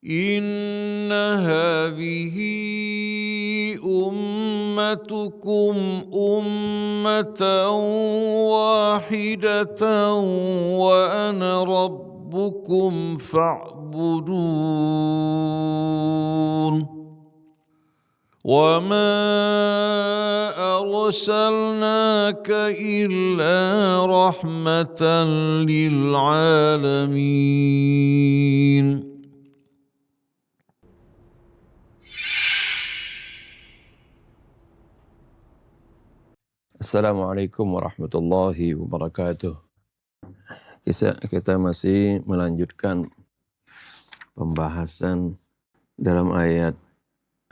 إن هذه أمتكم أمة واحدة وأنا ربكم فاعبدون وما أرسلناك إلا رحمة للعالمين. Assalamualaikum warahmatullahi wabarakatuh. Kita masih melanjutkan pembahasan dalam ayat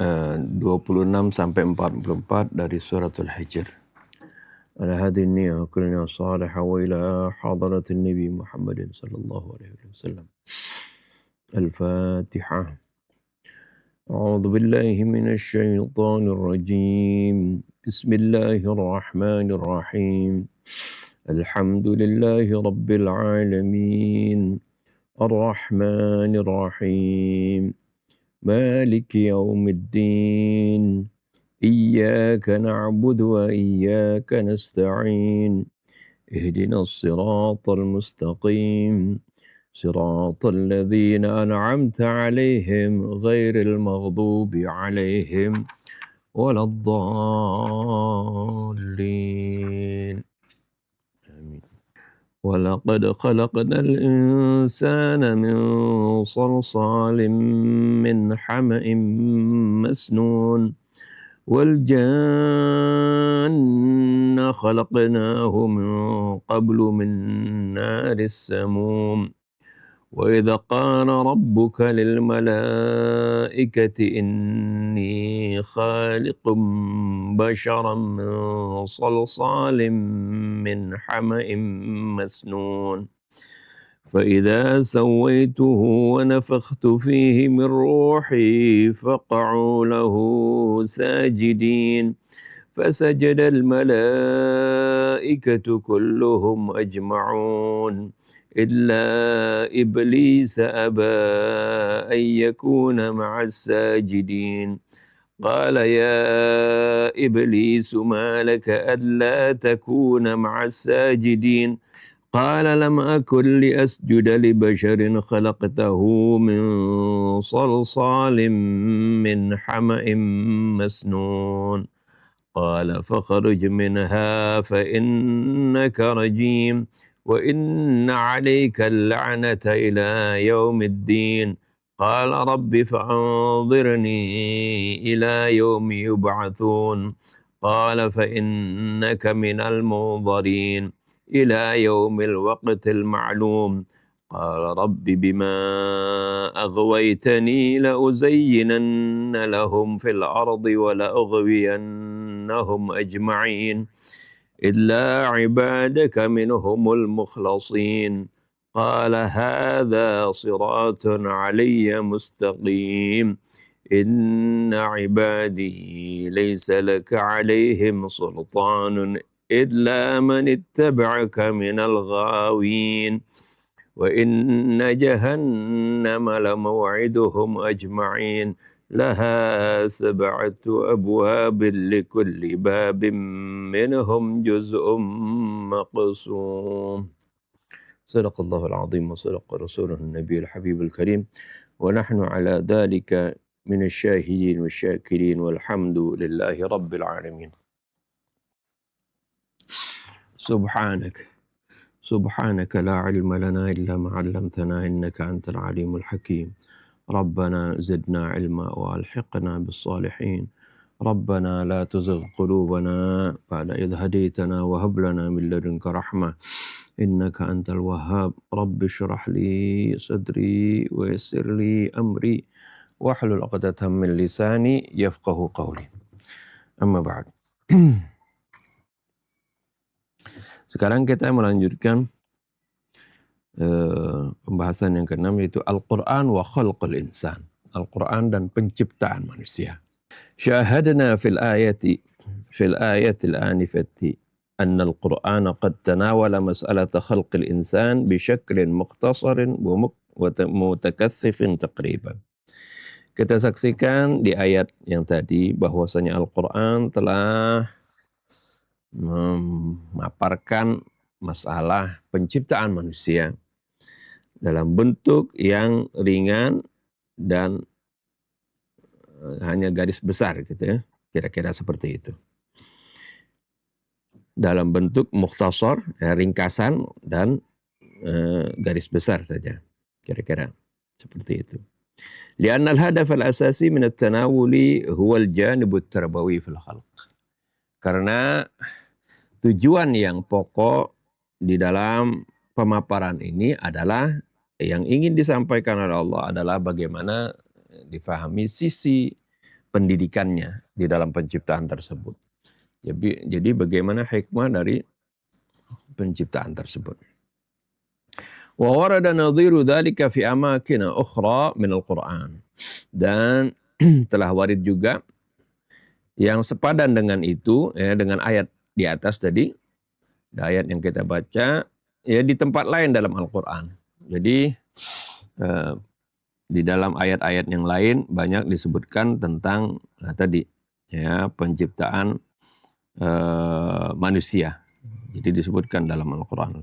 26 sampai 44 dari suratul Hijr. Ala hadhihi niyya kulna salihah wa ila hadratin Nabi Muhammadin sallallahu alaihi wasallam. Al-Fatihah. A'udzu billahi minasy syaithanir rajim. Bismillahirrahmanirrahim. Alhamdulillahi rabbil alamin. Ar-Rahmanir Rahim. Maliki yaumiddin. Iyyaka na'budu wa iyyaka nasta'in. Ihdinas siratal mustaqim. صراط الذين أنعمت عليهم غير المغضوب عليهم ولا الضالين آمين. ولقد خلقنا الإنسان من صلصال من حمأ مسنون والجان خلقناه من قبل من نار السموم وإذا قال ربك للملائكة إني خالق بشرا من صلصال من حمأ مسنون فإذا سويته ونفخت فيه من روحي فقعوا له ساجدين فسجد الملائكة كلهم أجمعون إلا إبليس أبى أن يكون مع الساجدين قال يا إبليس ما لك ألا تكون مع الساجدين قال لم أكن لأسجد لبشر خلقته من صلصال من حمأ مسنون قال فاخرج منها فإنك رجيم وإن عليك اللعنة إلى يوم الدين قال رب فأنظرني إلى يوم يبعثون قال فإنك من المنظرين إلى يوم الوقت المعلوم قال رب بما أغويتني لأزينن لهم في الأرض ولأغوينهم أجمعين إلا عبادك منهم المخلصين قال هذا صراط علي مستقيم إن عبادي ليس لك عليهم سلطان إلا من اتبعك من الغاوين وإن جهنم لموعدهم أجمعين لها 7 أبواب لكل باب منهم جزء مقسوم صدق الله العظيم وصدق رسوله النبي الحبيب الكريم ونحن على ذلك من الشاهدين والشاكرين والحمد لله رب العالمين. سبحانك لا علم لنا إلا ما علمتنا إنك أنت العليم الحكيم. ربنا زدنا علما وألحقنا بالصالحين. ربنا لا تزغ قلوبنا بعد إذ هديتنا وهب لنا من لدنك رحمة إنك أنت الوهاب. رب اشرح لي صدري ويسر لي أمري واحلل عقدة من لساني يفقه قولي. أما بعد. Sekarang kita melanjutkan pembahasan yang keenam, yaitu Al-Quran wa khalqul insan. Al-Quran dan penciptaan manusia. Syahadna fil ayatil anifati anna al-Quran qad tanawala mas'alata khalqil insan bishaklin mukhtasarin wa mutakaththifin taqriban. Kita saksikan di ayat yang tadi bahwasanya Al-Quran telah memaparkan masalah penciptaan manusia dalam bentuk yang ringan dan hanya garis besar gitu ya, kira-kira seperti itu. Dalam bentuk mukhtasar, ringkasan dan garis besar saja, kira-kira seperti itu. Lianna al-hadaf al-asasi min at-tanawuli huwa al-janib at-tarbawi fil khalq. Karena tujuan yang pokok di dalam pemaparan ini adalah yang ingin disampaikan oleh Allah adalah bagaimana difahami sisi pendidikannya di dalam penciptaan tersebut. Jadi bagaimana hikmah dari penciptaan tersebut. Wa warada nadhiru dzalika fi amakin ukhra min al-Qur'an. Dan telah warid juga yang sepadan dengan itu, ya, dengan ayat di atas tadi, ayat yang kita baca, ya di tempat lain dalam Al-Quran. Jadi di dalam ayat-ayat yang lain banyak disebutkan tentang tadi, ya, penciptaan manusia. Jadi disebutkan dalam Al-Quran.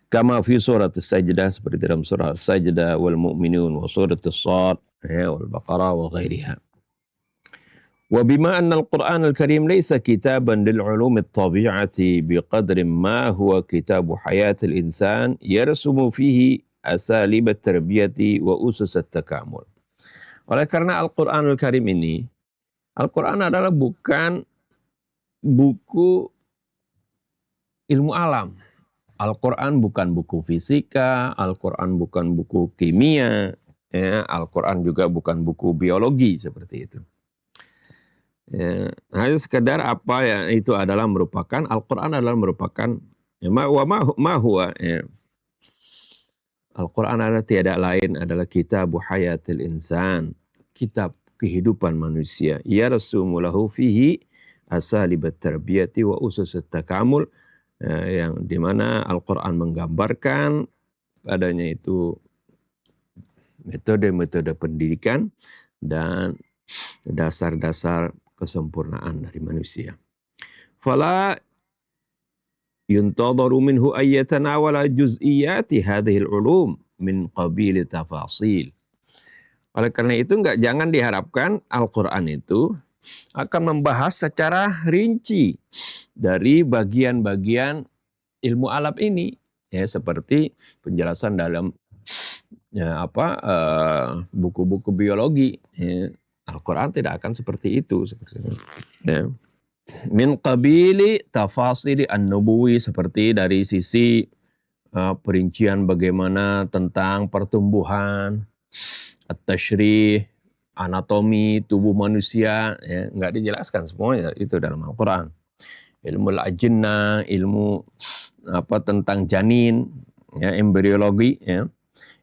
Kama fi surat As-Sajdah, seperti dalam surah As-Sajdah wal Mu'minun wa surat As-Sad wal Baqarah wa ghairiha. Wa bima anna al-Qur'an al-Karim laysa kitaban lil ulum at-tabi'ati biqadri ma huwa kitabu hayatil insan yarsumu fihi asalib at-tarbiyati wa usus at-takamul. Oleh karena Al-Qur'an al-Karim ini, Al-Qur'an adalah bukan buku ilmu alam. Al-Quran bukan buku fisika, Al-Quran bukan buku kimia, ya, Al-Quran juga bukan buku biologi seperti itu. Ya, hanya sekedar apa yang itu adalah merupakan, Al-Quran adalah merupakan ya, Al-Quran adalah tiada lain adalah kitab hayatil insan, kitab kehidupan manusia. Ya rasumulahu fihi asalibat tarbiyati wa usus takamul, yang dimana Al-Quran menggambarkan padanya itu metode-metode pendidikan dan dasar-dasar kesempurnaan dari manusia. Fala yuntadharu minhu ayyatanawala juz'iyati hadhil ulum min qabili tafasil. Oleh karena itu jangan diharapkan Al-Quran itu akan membahas secara rinci dari bagian-bagian ilmu alam ini, ya, seperti penjelasan dalam buku-buku biologi. Ya. Al-Quran tidak akan seperti itu. Ya. Min qabili tafasili an-nubuwi, seperti dari sisi perincian bagaimana tentang pertumbuhan, at-tashrih, anatomi tubuh manusia, ya, nggak dijelaskan semuanya itu dalam Al-Quran. Ilmu al-ajinnah, ilmu tentang janin, ya, embriologi, ya,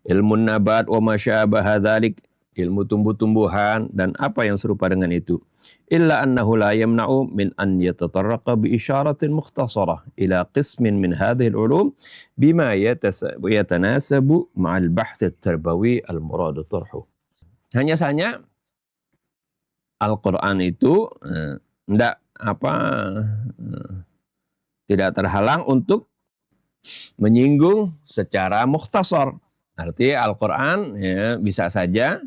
ilmu nabat wa masyabaha dzalik, ilmu tumbuh-tumbuhan dan apa yang serupa dengan itu. Illa annahu la yamna'u min an yatatarraqa bi isyaratin mukhtasarah ila qismin min hadhihi al-ulum bima yatanasabu ma'al bahth at-tarbawi al-murad tarhu. Hanya saja Al-Quran itu tidak terhalang untuk menyinggung secara mukhtasar. Artinya Al-Quran, ya, bisa saja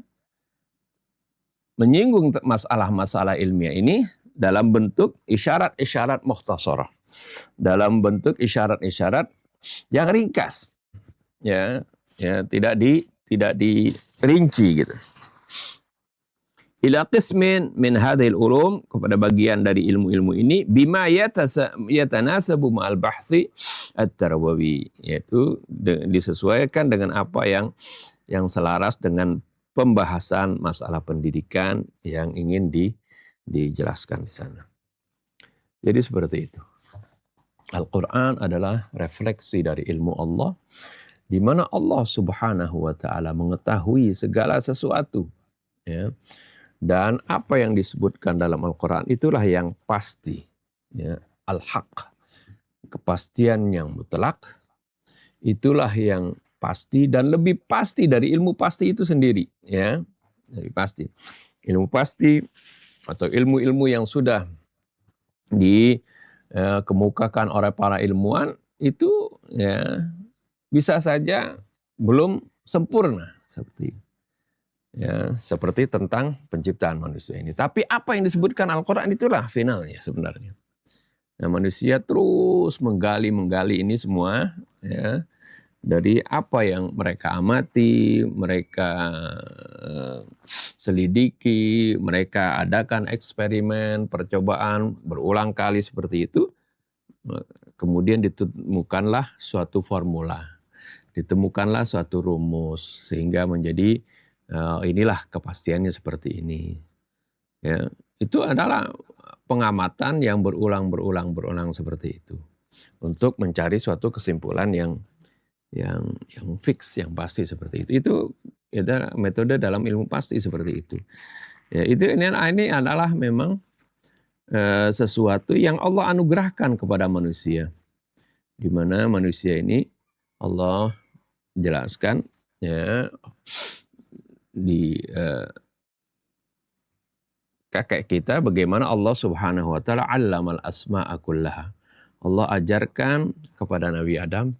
menyinggung masalah-masalah ilmiah ini dalam bentuk isyarat-isyarat mukhtasar, dalam bentuk isyarat-isyarat yang ringkas, ya tidak dirinci gitu. Ila qismin min hadhil ulum, kepada bagian dari ilmu-ilmu ini, bima yatanasabu ma'al bahthi at-tarbawi, yaitu disesuaikan dengan apa yang selaras dengan pembahasan masalah pendidikan yang ingin dijelaskan di sana. Jadi seperti itu. Al-Quran adalah refleksi dari ilmu Allah, di mana Allah Subhanahu wa Ta'ala mengetahui segala sesuatu, ya. Dan apa yang disebutkan dalam Al-Quran itulah yang pasti, ya, al-haq, kepastian yang mutlak, itulah yang pasti dan lebih pasti dari ilmu pasti itu sendiri, ya. Lebih pasti. Ilmu pasti atau ilmu-ilmu yang sudah dikemukakan oleh para ilmuwan itu ya bisa saja belum sempurna seperti tentang penciptaan manusia ini. Tapi apa yang disebutkan Al-Quran itulah finalnya sebenarnya. Nah, manusia terus menggali ini semua ya, dari apa yang mereka amati, mereka selidiki, mereka adakan eksperimen, percobaan berulang kali seperti itu. Kemudian ditemukanlah suatu formula, ditemukanlah suatu rumus sehingga menjadi inilah kepastiannya seperti ini. Ya, itu adalah pengamatan yang berulang seperti itu untuk mencari suatu kesimpulan yang fix, yang pasti seperti itu. Itu adalah metode dalam ilmu pasti seperti itu. Ya, ini adalah memang sesuatu yang Allah anugerahkan kepada manusia, di mana manusia ini Allah jelaskan ya di kakek kita bagaimana Allah Subhanahu wa taala 'allamal asma'a kullaha. Allah ajarkan kepada Nabi Adam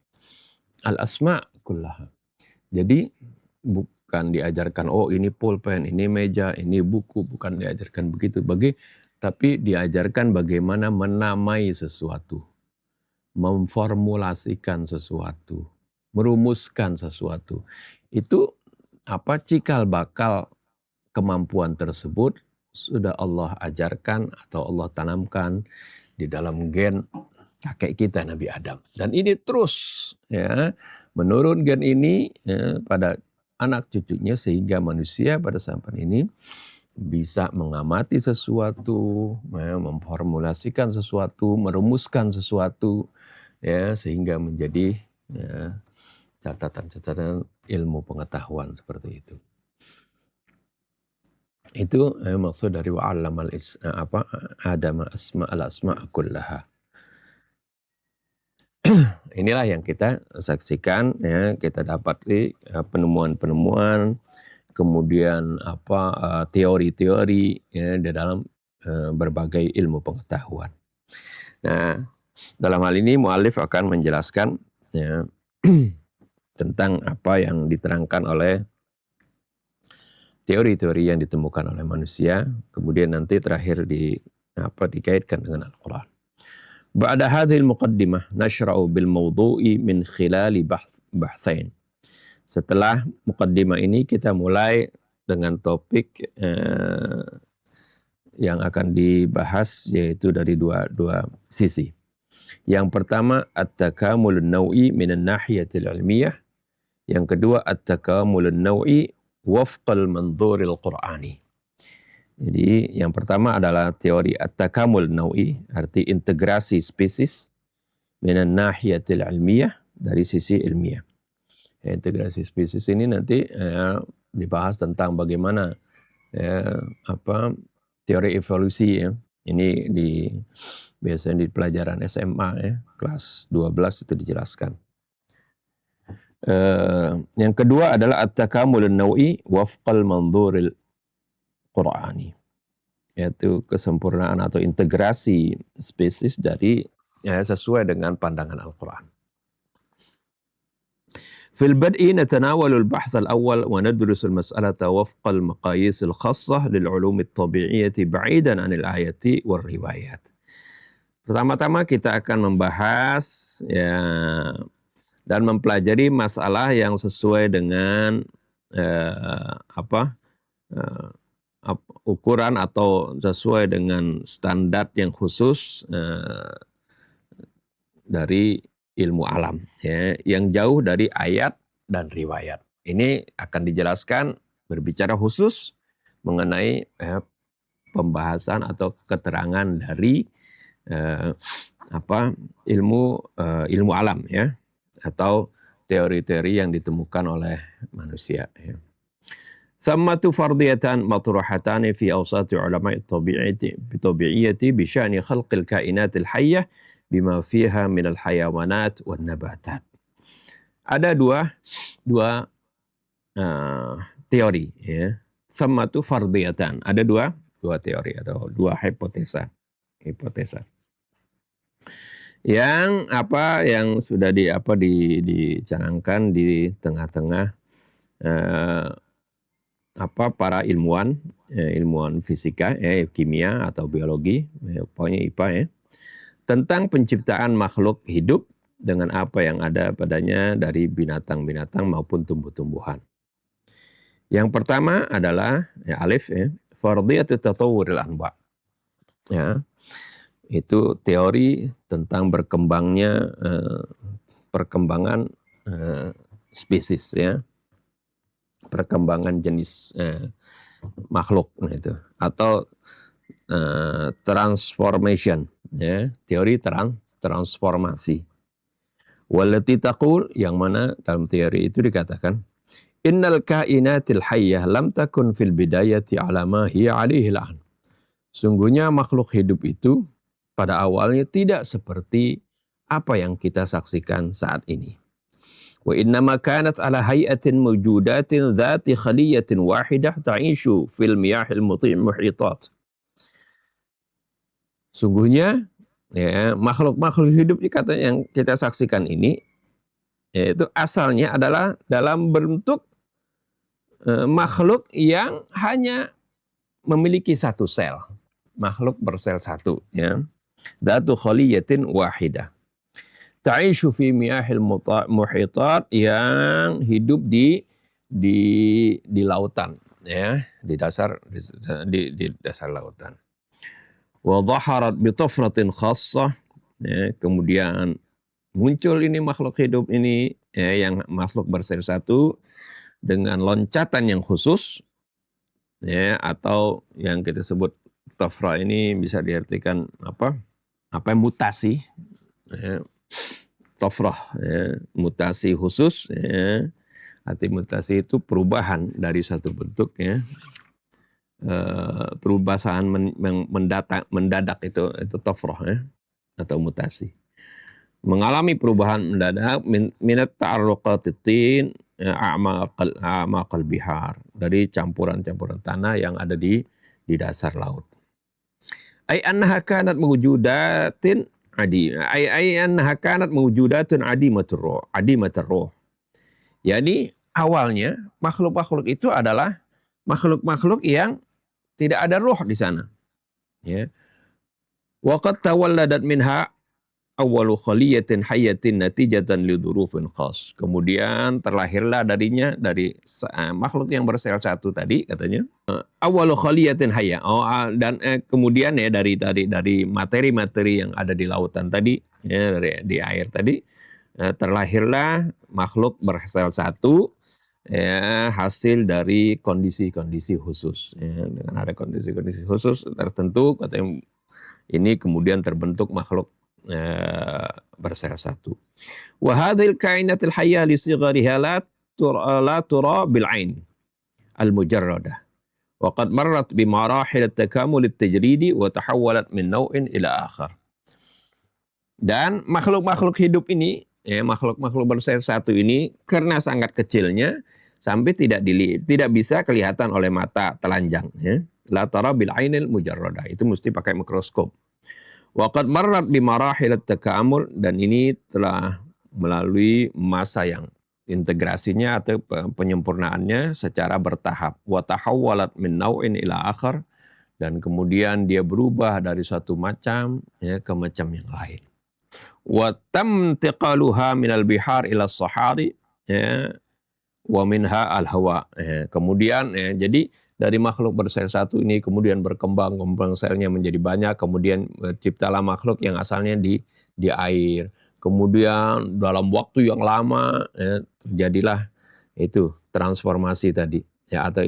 al-asma' kullaha. Jadi bukan diajarkan ini pulpen, ini meja, ini buku, bukan diajarkan begitu. Tapi diajarkan bagaimana menamai sesuatu, memformulasikan sesuatu, merumuskan sesuatu. Itu cikal bakal kemampuan tersebut sudah Allah ajarkan atau Allah tanamkan di dalam gen kakek kita Nabi Adam. Dan ini terus ya menurun gen ini pada anak cucunya sehingga manusia pada sampai ini bisa mengamati sesuatu, memformulasikan sesuatu, merumuskan sesuatu ya sehingga menjadi catatan-catatan ilmu pengetahuan seperti itu. Itu maksud dari wa'allamal Adam al-asma' kullaha. Inilah yang kita saksikan ya, kita dapati penemuan-penemuan, kemudian teori-teori ya di dalam berbagai ilmu pengetahuan. Nah, dalam hal ini muallif akan menjelaskan ya tentang apa yang diterangkan oleh teori-teori yang ditemukan oleh manusia, kemudian nanti terakhir dikaitkan dengan Al-Quran. Ba'da hadhil muqaddimah nashra'u bil mawdu'i min khilali bahthain. Setelah muqaddimah ini kita mulai dengan topik yang akan dibahas yaitu dari dua sisi. Yang pertama at-takamulun naw'i minan nahiyatil ilmiyah. Yang kedua at-takamulun naw'i wafqal manzuril Qur'ani. Jadi yang pertama adalah teori at-takamul nawi, arti integrasi spesies minan nahiyatil ilmiyah, dari sisi ilmiah. Integrasi spesies ini nanti dibahas tentang bagaimana teori evolusi ya. Ini biasanya di pelajaran SMA ya, kelas 12 itu dijelaskan. Yang kedua adalah at-takamulun nawi wafqal manzuril Qur'ani, yaitu kesempurnaan atau integrasi spesies dari sesuai dengan pandangan Al-Quran. Fil bad'i natanawalu al-bahth al-awwal wa nadrusu al-mas'alata wafqa al-maqayis al-khassah lil-ulum at-tabi'iyyati ba'idan 'anil ayati war riwayat. Pertama-tama kita akan membahas dan mempelajari masalah yang sesuai dengan ukuran atau sesuai dengan standar yang khusus dari ilmu alam ya, yang jauh dari ayat dan riwayat. Ini akan dijelaskan berbicara khusus mengenai pembahasan atau keterangan dari ilmu alam ya, atau teori-teori yang ditemukan oleh manusia ya. Thammatu fardiyatan matruhatan fi awsati ulama'i at-tabi'iyyati bi sya'ni khalqil kainatil hayyah bima fiha minal hayawanat wan nabatat. Ada dua teori ya, Thammatu fardiyatan. Ada dua teori atau dua hipotesa. Yang sudah dicanangkan di tengah-tengah para ilmuwan fisika, kimia atau biologi, pokoknya IPA tentang penciptaan makhluk hidup dengan apa yang ada padanya dari binatang-binatang maupun tumbuh-tumbuhan. Yang pertama adalah alif, fardiyatu tatawwuril anwa'. Itu teori tentang perkembangan spesies, perkembangan jenis makhluk itu, atau transformation, teori transformasi. Wallati taqul, yang mana dalam teori itu dikatakan innal kainatil hayyah lam takun fil bidayati ala ma hiya alaihi al'an. Sungguhnya makhluk hidup itu pada awalnya tidak seperti apa yang kita saksikan saat ini. Wa innama kanat ala hay'atin mawjudatin dhati khaliyatin wahidah ta'ishu fil miyahil muhitat. Sungguhnya makhluk-makhluk hidup yang kita saksikan ini itu asalnya adalah dalam bentuk makhluk yang hanya memiliki satu sel, makhluk bersel satu, dhatu khaliyatin wahidah ta'ishu fi miyahil muhitat, yang hidup di lautan, di dasar lautan. Wa dhaharat bi tafratin khassah, kemudian muncul ini makhluk hidup ini, yang makhluk bersel satu dengan loncatan yang khusus, atau yang kita sebut tafra ini bisa diartikan mutasi, tafrah, mutasi khusus, arti mutasi itu perubahan dari satu bentuk, perubahan mendadak itu tafrah, atau mutasi. Mengalami perubahan mendadak minat ta'arruqatitin a'maqal bihar, dari campuran-campuran tanah yang ada di dasar laut. Ai annaha kanat mawjudatin annaha kanat mawjudatun adimatur ruh. Yani awalnya makhluk-makhluk itu adalah makhluk-makhluk yang tidak ada roh di sana. Wa qad tawalladat minha awwalu khaliyatin hayyatin natijatan lidurufin khas. Kemudian terlahirlah dari makhluk yang bersel satu tadi, katanya awwalu khaliyatin hayya, dan kemudian dari materi-materi yang ada di lautan tadi, di air tadi, terlahirlah makhluk bersel satu, hasil dari kondisi-kondisi khusus, dengan ada kondisi-kondisi khusus tertentu, katanya ini kemudian terbentuk makhluk bersel satu. Wa hadhil kainatil hayyah li sighariha la tura bil ain al mujarradah. Wa qad marrat bi marahil at-takamul at-tajridi wa tahawwalat min naw'in ila akhar. Dan makhluk-makhluk hidup ini, makhluk-makhluk bersel satu ini karena sangat kecilnya sampai tidak bisa kelihatan oleh mata telanjang, la tara bil ainil mujarradah, itu mesti pakai mikroskop. Waqad marrat bi marahil at-takamul, dan ini telah melalui masa yang integrasinya atau penyempurnaannya secara bertahap. Wa tahawwalat min naw'in ila akhar, dan kemudian dia berubah dari satu macam ke macam yang lain. Wa tamtiqaluha minal bihar ila sahari, wa minha al-hawa. Kemudian jadi dari makhluk bersel satu ini kemudian berkembang selnya menjadi banyak, kemudian terciptalah makhluk yang asalnya di air. Kemudian dalam waktu yang lama terjadilah itu transformasi tadi, atau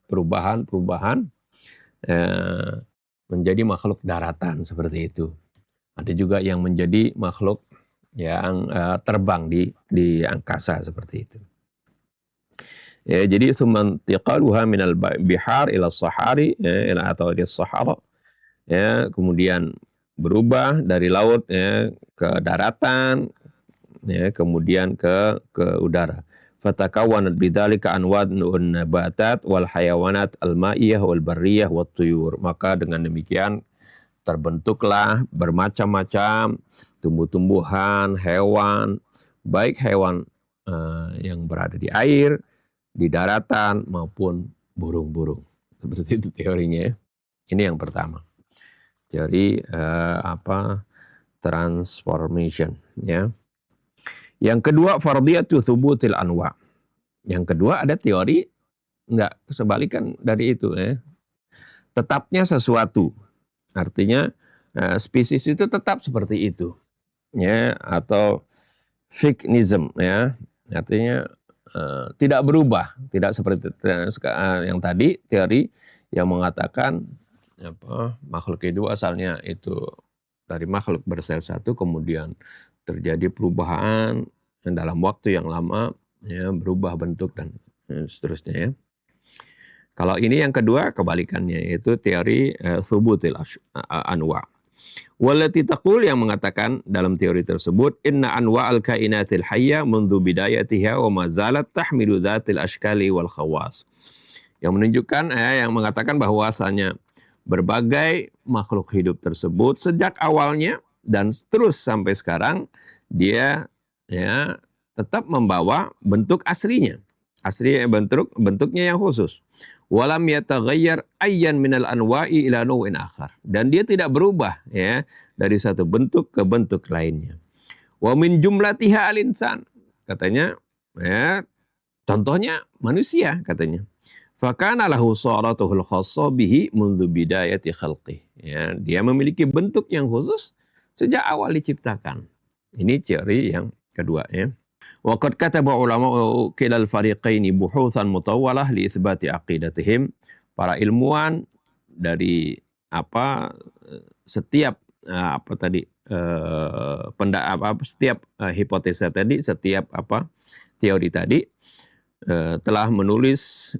perubahan menjadi makhluk daratan seperti itu. Ada juga yang menjadi makhluk yang terbang di angkasa seperti itu. Jadi sumantiqaluha minal bihar ila sahari, atau di sahara, kemudian berubah dari laut ke daratan, kemudian ke udara. fatakawanat bidzalika anwa'un nabatat wal hayawanat al-ma'iyah wal barriyah wat tuyur. Maka dengan demikian terbentuklah bermacam-macam tumbuh-tumbuhan, hewan, baik hewan yang berada di air, di daratan maupun burung-burung. Seperti itu teorinya. Ini yang pertama. Teori transformation, ya. Yang kedua fardiyatu thubutil anwa. Yang kedua ada teori enggak sebalikan dari itu, ya. Tetapnya sesuatu. Artinya spesies itu tetap seperti itu, ya, atau fixnism, ya. Artinya tidak berubah, tidak seperti yang tadi teori yang mengatakan makhluk itu asalnya itu dari makhluk bersel satu, kemudian terjadi perubahan dalam waktu yang lama, ya, berubah bentuk dan seterusnya, ya. Kalau ini yang kedua kebalikannya, yaitu teori thubutil anwa. Wallati taqul, yang mengatakan dalam teori tersebut, inna anwa al-kainatil hayya mundu bidayatiha wa mazalat tahmilu dhatil ashkali wal khawas. Yang menunjukkan, yang mengatakan bahwasanya berbagai makhluk hidup tersebut sejak awalnya dan terus sampai sekarang dia, ya, tetap membawa bentuk aslinya. Aslinya bentuknya yang khusus. Walam yataghayyar ayyan minal anwa'i ila naw'in akhar. Dan dia tidak berubah, ya, dari satu bentuk ke bentuk lainnya. Wa min jumlatiha al-insan. Katanya, ya, contohnya manusia, katanya. Fakana lahu suratuhul khassa bihi mundu bidayati khalqih. Ya, dia memiliki bentuk yang khusus sejak awal diciptakan. Ini teori yang kedua, ya. Wa qad kataba ulama'u kilal fariqaini buhutsan mutawwalah li itsbati aqidatihim. Para ilmuwan dari setiap setiap hipotesa tadi, setiap teori tadi telah menulis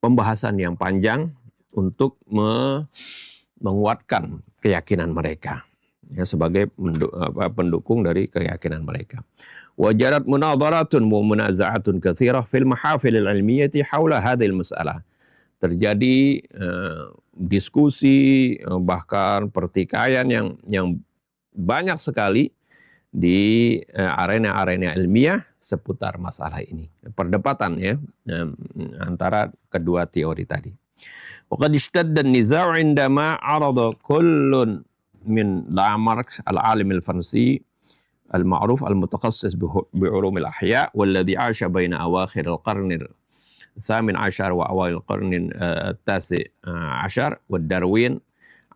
pembahasan yang panjang untuk menguatkan keyakinan mereka, ya, sebagai pendukung dari keyakinan mereka. Wajarat munadharatun wa munaza'atun katsirah fil mahafil al-ilmiyyati haula hadhil mas'alah. Terjadi diskusi, bahkan pertikaian yang banyak sekali di arena-arena ilmiah seputar masalah ini. Perdebatan, ya, antara kedua teori tadi. Waqad ishtadda an-niza'u 'indama 'arada kullun min Lamarck al-'alim al-Fransi al-ma'ruf al-mutakhassis bi'ulum al-ahya walladhi 'asha baina awakhir al-qarn al-thamin 'ashar wa awail al-qarn al-tasi' 'ashar wa Darwin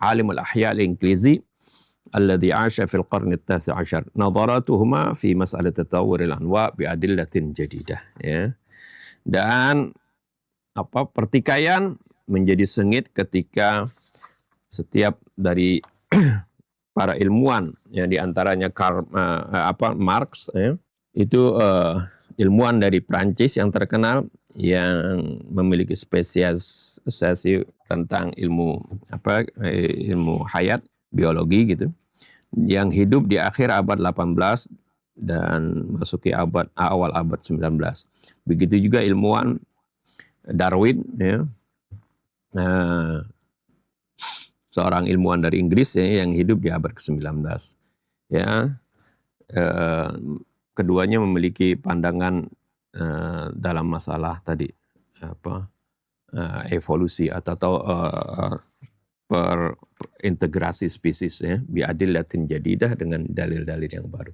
'alim al-ahya al-Inglizi alladhi 'asha fil qarn al-tasi' 'ashar nadharatuhuma fi mas'alat tatawwur al-anwa' bi adillatin jadidah, ya. Dan pertikaian menjadi sengit ketika setiap dari para ilmuwan, yang diantaranya Marx, ya, itu ilmuwan dari Prancis yang terkenal, yang memiliki spesialisasi tentang ilmu hayat, biologi gitu, yang hidup di akhir abad 18 dan masuki awal abad 19. Begitu juga ilmuwan Darwin, ya, seorang ilmuwan dari Inggris, ya, yang hidup di abad ke-19. Ya, keduanya memiliki pandangan dalam masalah tadi evolusi atau integrasi spesies, ya, biadillatin jadidah, dengan dalil-dalil yang baru.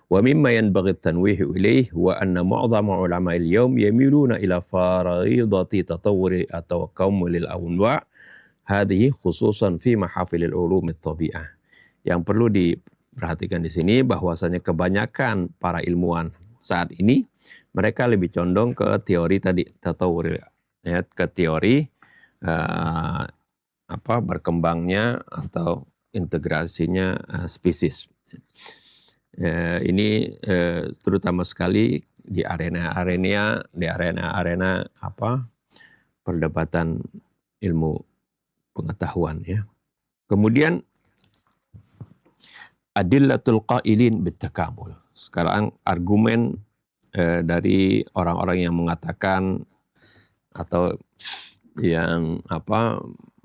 Wa mimma yanbaghi at-tanwih ilayhi wa anna mu'dhama ulama al-yawm yamiluna ila faraidati tatawwuri atau kaumil al-anwa' hadhihi khususan fi mahafil al-ulum at-tabi'ah. Yang perlu diperhatikan di sini bahwasanya kebanyakan para ilmuwan saat ini mereka lebih condong ke teori tadi tatawwur, ya, ke teori berkembangnya atau integrasinya spesies. Ini terutama sekali di arena perdebatan ilmu pengetahuan, ya. Kemudian adillatul qailin bitakamul. Sekarang argumen dari orang-orang yang mengatakan atau yang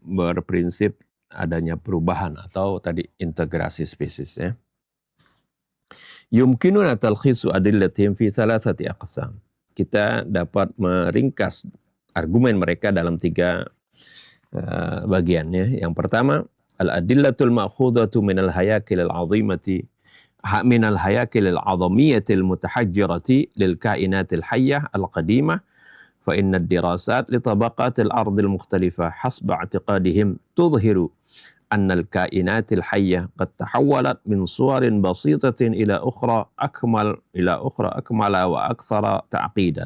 berprinsip adanya perubahan atau tadi integrasi spesies ya. Yumkinuna talkhisu adillatihim fi thalathati aqsam. Kita dapat meringkas argumen mereka dalam 3 bagiannya. Yang pertama, al-adillatul ma'khudhatu minal hayakil al-'azimati minal hayakil al-'azamiyyati al-mutahajjirati lil kainatil hayyah al-qadimah fa inna ad-dirasat li tabaqatil ardil mukhtalifah hasba i'tiqadihim tudhiru أن الكائنات الحية قد تحولت من صور بسيطة إلى أخرى أكمل وأكثر تعقيدا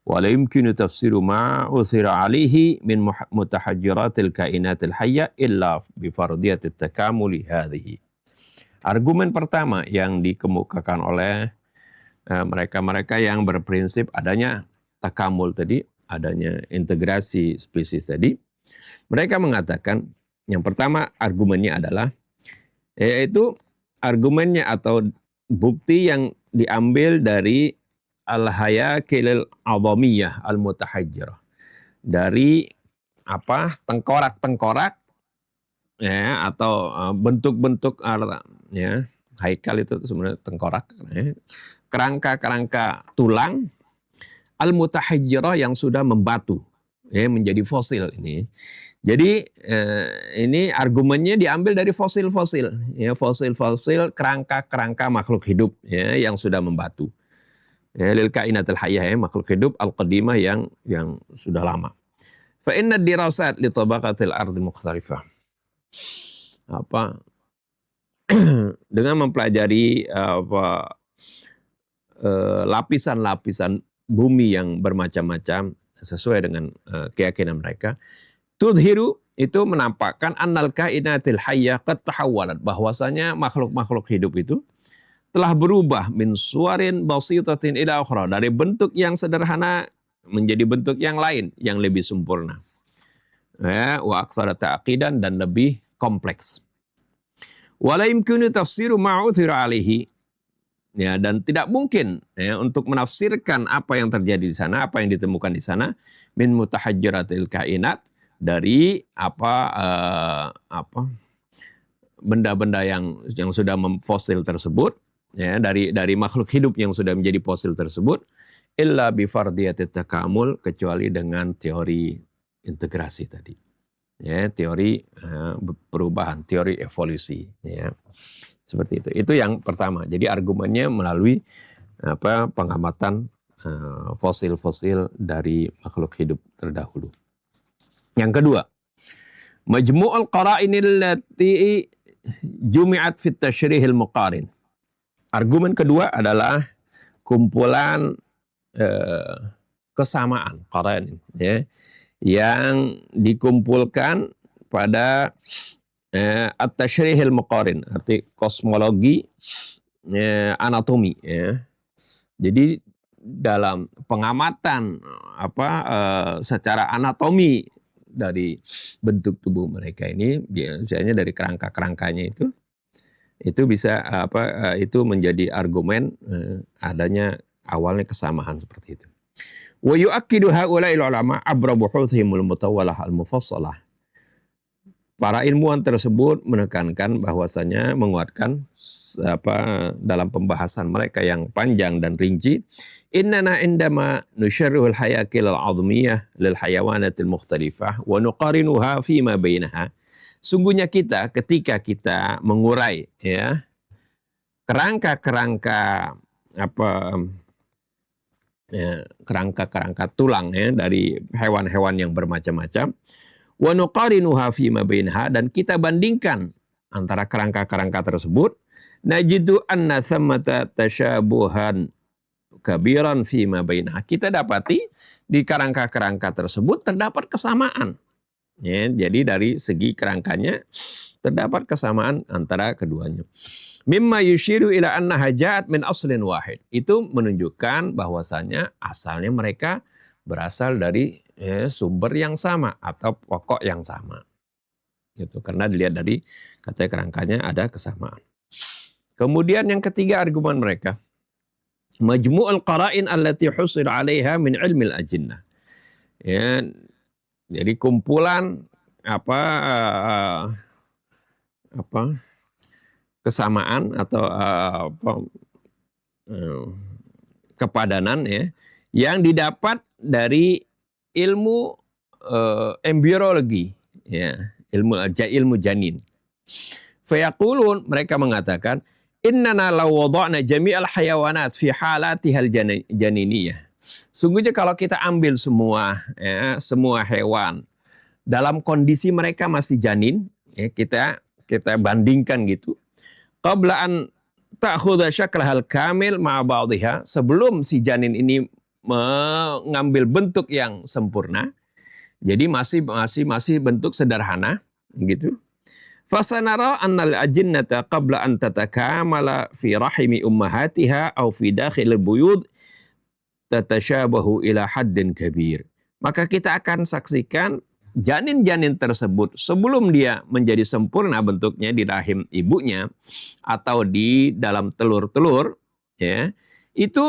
ولا يمكن تفسير ما عثر عليه من متحجرات الكائنات الحية إلا بفرضية التكامل هذه. Argumen pertama yang dikemukakan oleh mereka-mereka yang berprinsip adanya takamul tadi, adanya integrasi spesies tadi, mereka mengatakan yang pertama argumennya adalah yaitu argumennya atau bukti yang diambil dari al-hayakil al-'azamiyah al-mutahajjirah, dari tengkorak-tengkorak ya, atau bentuk-bentuk ya, haikal itu sebenarnya tengkorak ya, kerangka-kerangka tulang al-mutahajjirah yang sudah membatu ya, menjadi fosil ini. Jadi ini argumennya diambil dari fosil-fosil, ya, fosil-fosil kerangka-kerangka makhluk hidup ya, yang sudah membatu. Ya, lil kainatil hayyah ya, makhluk hidup al-qadimah yang sudah lama. Fa inna dirasat li tabaqatil ardil mukhtalifah. Dengan mempelajari lapisan-lapisan bumi yang bermacam-macam sesuai dengan keyakinan mereka, tudhiru itu menampakkan annal kainatil hayyah qad tahawwalat, bahwasanya makhluk-makhluk hidup itu telah berubah min suwarin basitatin ila ukhra, dari bentuk yang sederhana menjadi bentuk yang lain yang lebih sempurna. Ya, wa aktsara ta'qidan, dan lebih kompleks. Wala yumkinu tafsiru ma uthira alaihi. Ya, dan tidak mungkin ya, untuk menafsirkan apa yang terjadi di sana, apa yang ditemukan di sana min mutahajjiratil kainat, dari benda-benda yang sudah fosil tersebut ya, dari makhluk hidup yang sudah menjadi fosil tersebut, illa bi fardiyatit takamul, kecuali dengan teori integrasi tadi ya, teori perubahan, teori evolusi ya, seperti itu yang pertama. Jadi argumennya melalui pengamatan fosil-fosil dari makhluk hidup terdahulu. Yang kedua, majmu'ul qara'inil lati jumi'at fit tasyrihil muqarin. Argumen kedua adalah kumpulan kesamaan qara'in ya, yang dikumpulkan pada at-tasyrihil muqarin, arti kosmologi anatomi ya. Jadi dalam pengamatan secara anatomi dari bentuk tubuh mereka ini, biasanya dari kerangka-kerangkanya itu bisa itu menjadi argumen adanya awalnya kesamaan seperti itu. Wa yu'akkidu haula'il ulama abra buhuthihimul mutawwalah al-mufassalah. Para ilmuwan tersebut menekankan bahwasanya, menguatkan dalam pembahasan mereka yang panjang dan rinci, innana indama nusyarrihul hayakil al-'azmiyah lil hayawanatil mukhtalifah wa nuqarinuha fima bainaha. Sungguhnya kita ketika kita mengurai ya kerangka-kerangka kerangka-kerangka tulang ya, dari hewan-hewan yang bermacam-macam, wa nuqarinuha fima bainaha, dan kita bandingkan antara kerangka-kerangka tersebut, najidu anna thammata tasyabuhan kabiran fima bainaha. Kita dapati di kerangka-kerangka tersebut terdapat kesamaan. Ya, jadi dari segi kerangkanya terdapat kesamaan antara keduanya. Mimma yushiru ila anna hajat min aslin wahid. Itu menunjukkan bahwasanya asalnya mereka berasal dari sumber yang sama atau pokok yang sama. Itu karena dilihat dari katanya kerangkanya ada kesamaan. Kemudian yang ketiga argumen mereka, majmu'ul qara'in allati husil 'alaiha min ilmil ajinnah. Ya, jadi kumpulan kesamaan atau kepadanan ya yang didapat dari ilmu embriologi ya, ilmu janin. Fayaqulun, mereka mengatakan, innana law wada'na jami'al hayawanat fi halatihal janiniyah. Sungguhnya kalau kita ambil semua hewan dalam kondisi mereka masih janin, ya, kita bandingkan gitu. Qabla an ta'khudha syaklahal kamil ma'a ba'dihha, sebelum si janin ini mengambil bentuk yang sempurna. Jadi masih bentuk sederhana gitu. Fasanara annal ajinnata qabla an tatakamala fi rahimi ummahatiha aw fi dakhil buyud tatasyabahu ila haddin kabir. Maka kita akan saksikan janin-janin tersebut sebelum dia menjadi sempurna bentuknya di rahim ibunya atau di dalam telur-telur ya, itu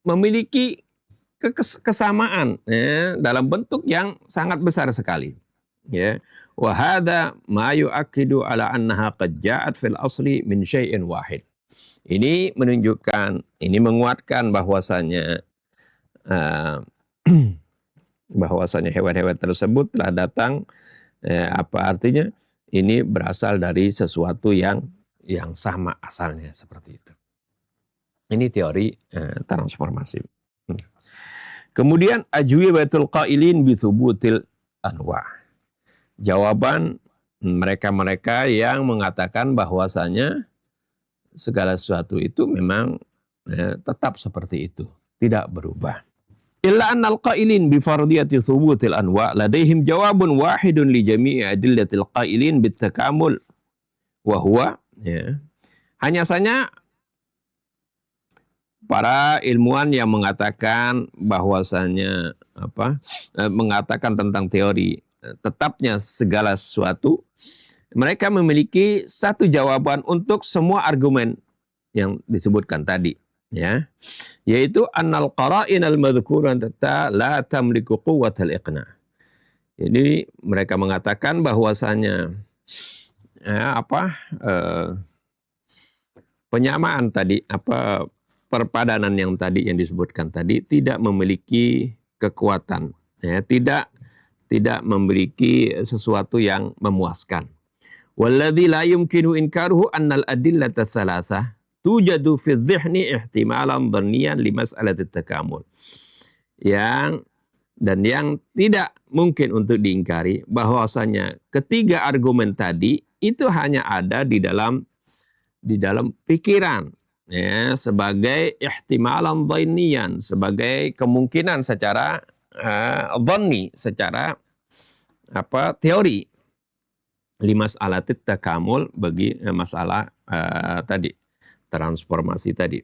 memiliki kesamaan ya, dalam bentuk yang sangat besar sekali ya. Wa hadza ma yu'akkidu ala annaha qad ja'at fil asli min syai'in wahid. Ini menunjukkan, ini menguatkan bahwasanya hewan-hewan tersebut telah datang, apa artinya? Ini berasal dari sesuatu yang sama asalnya, seperti itu. Ini teori transformasi. Kemudian ajwibatul qailin bi thubutil anwa'. Jawaban mereka-mereka yang mengatakan bahwasanya segala sesuatu itu memang tetap seperti itu, tidak berubah. Illa annal qailin bi fardiyati thubutil anwa' ladaihim jawabun wahidun li jami'i adillatil qailin bit takamul wa huwa ya. Hanya saja para ilmuwan yang mengatakan bahwasanya mengatakan tentang teori tetapnya segala sesuatu, mereka memiliki satu jawaban untuk semua argumen yang disebutkan tadi ya, yaitu annal qara'in al madhkuran la tamliku quwwatal iqna. Jadi mereka mengatakan bahwasanya penyamaan tadi, perpadanan yang tadi yang disebutkan tadi tidak memiliki kekuatan ya, tidak memiliki sesuatu yang memuaskan. Walladzi la yumkinu inkaruhu annal adillata tsalatsah tujadu fi dhihni ihtimalan dhanniyan li mas'alati takamul. Yang tidak mungkin untuk diingkari bahwasanya ketiga argumen tadi itu hanya ada di dalam pikiran ya, sebagai ihtimalan dhanniyan, sebagai kemungkinan secara dhanni, secara teori, limas alatit takamul, bagi masalah tadi transformasi tadi.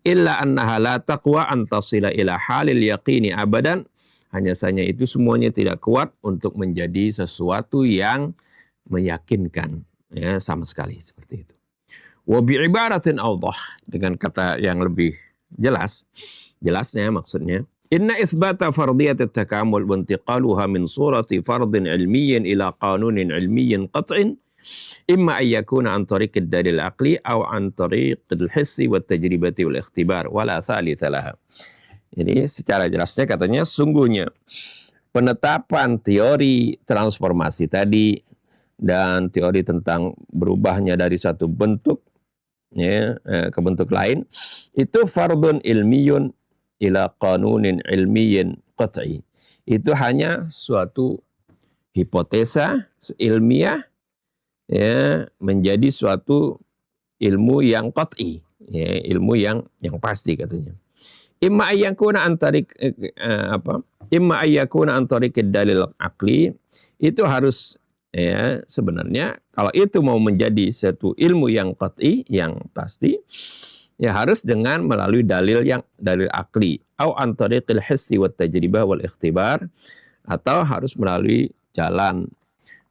Illa annaha la taqwa an tasila ila halil yaqini abadan. Hanya saja itu semuanya tidak kuat untuk menjadi sesuatu yang meyakinkan ya, sama sekali seperti itu. Wa bi ibaratin awdah, dengan kata yang lebih jelasnya maksudnya, inna itsbata fardiyatit takamul wa intiqaluha min surati fardin ilmiyyin ila qanunin ilmiyyin qat'in imma an yakuna an tariqid dalil aqli aw an tariqil hissi wat tajribati wal ikhtibar wala thalitha laha. Jadi secara jelasnya katanya, sungguhnya penetapan teori transformasi tadi dan teori tentang berubahnya dari satu bentuk ya, ke bentuk lain itu fardun ilmiyun ila qanunin ilmiyin qat'i. Itu hanya suatu hipotesa ilmiah ya, menjadi suatu ilmu yang qat'i ya, ilmu yang pasti katanya. Imma ayyakuna antarik imma ayyakuna antarikid dalil aqli, itu harus ya, sebenarnya kalau itu mau menjadi suatu ilmu yang qat'i, yang pasti, ya harus dengan melalui dalil akli, atau antariqil hissi wat tajribah wal ikhtibar, atau harus melalui jalan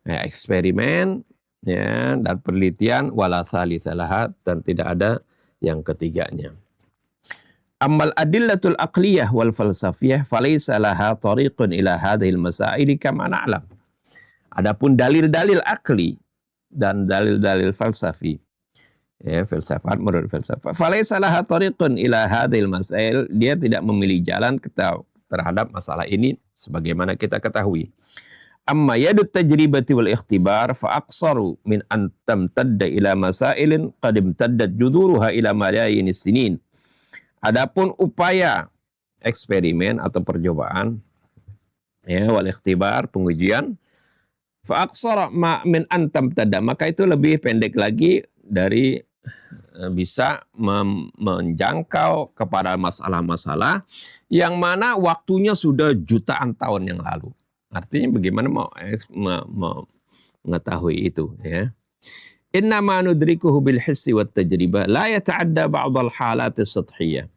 eksperimen ya, dan penelitian, wala tsalitsalah, dan tidak ada yang ketiganya. Ammal adillatul aqliyah wal falsafiyah falaysa laha tariqun ila hadhil masaili kama na'lam. Adapun dalil-dalil akli dan dalil-dalil falsafi, ya, filsafat menurut filsafat, falaysa laha tariqun ila hadhil masail, dia tidak memilih jalan terhadap masalah ini sebagaimana kita ketahui. Amma yadut tajribati wal ikhtibar fa aqsaru min an tamtadda ila masailin qad imtaddat judhuruha ila malayinis sinin. Adapun upaya eksperimen atau percobaan, ya, wal ikhtibar, pengujian, fa aqsara ma min an tamtadda, maka itu lebih pendek lagi dari bisa menjangkau kepada masalah-masalah yang mana waktunya sudah jutaan tahun yang lalu. Artinya bagaimana mau mengetahui itu, ya. Innama nudrikuhu bil hissi wat tajribah la yata'adda ba'dal halat as-sathiyah.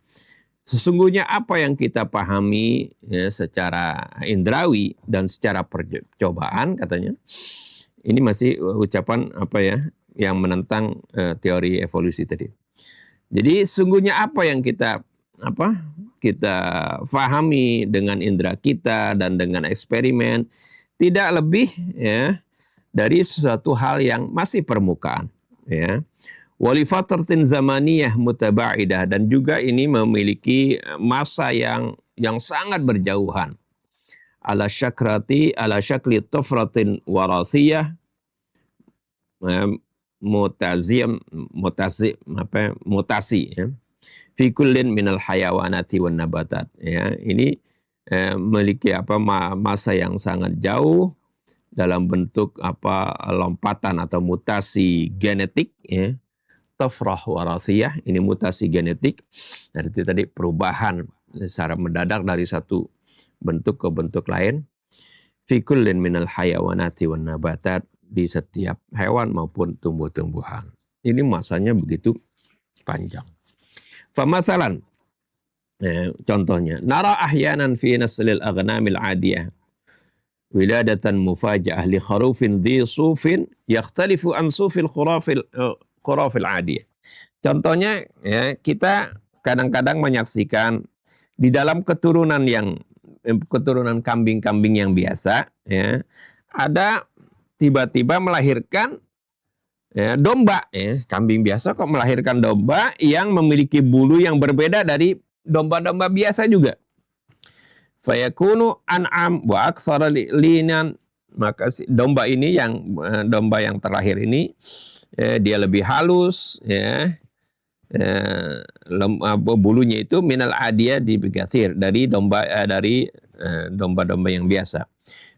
Sesungguhnya apa yang kita pahami, ya, secara indrawi dan secara percobaan, katanya. Ini masih ucapan apa, ya, yang menentang teori evolusi tadi. Jadi sesungguhnya apa yang kita pahami dengan indera kita dan dengan eksperimen tidak lebih, ya, dari sesuatu hal yang masih permukaan, ya. Wali fatratin zamaniyah mutabaidah, dan juga ini memiliki masa yang sangat berjauhan. Ala syakli tafratin warathiyah mutasi, ya. Fi kullin minal hayawanati wan nabatat, ya. Ini memiliki masa yang sangat jauh dalam bentuk lompatan atau mutasi genetik, ya. Tafrah warathiyah, ini mutasi genetik, dan itu tadi perubahan secara mendadak dari satu bentuk ke bentuk lain. Fi kullin minal hayawanati wan nabatat, di setiap hewan maupun tumbuh-tumbuhan. Ini masanya begitu panjang. Famathalan, contohnya, nara ahyanan fi naslil aghnamil adiyah wiladatan mufaja'ah li kharufin dhi sufin yakhtalifu an sufil khurafil adiyah. Contohnya, ya, kita kadang-kadang menyaksikan di dalam keturunan kambing-kambing yang biasa, ya, ada tiba-tiba melahirkan, ya, domba, ya. Kambing biasa kok melahirkan domba yang memiliki bulu yang berbeda dari domba-domba biasa juga. Fayakunu an'am wa aktsara linan, maka domba ini domba yang terlahir ini, dia lebih halus, ya, bulunya itu minal adiyah dibigathir, dari domba-domba yang biasa.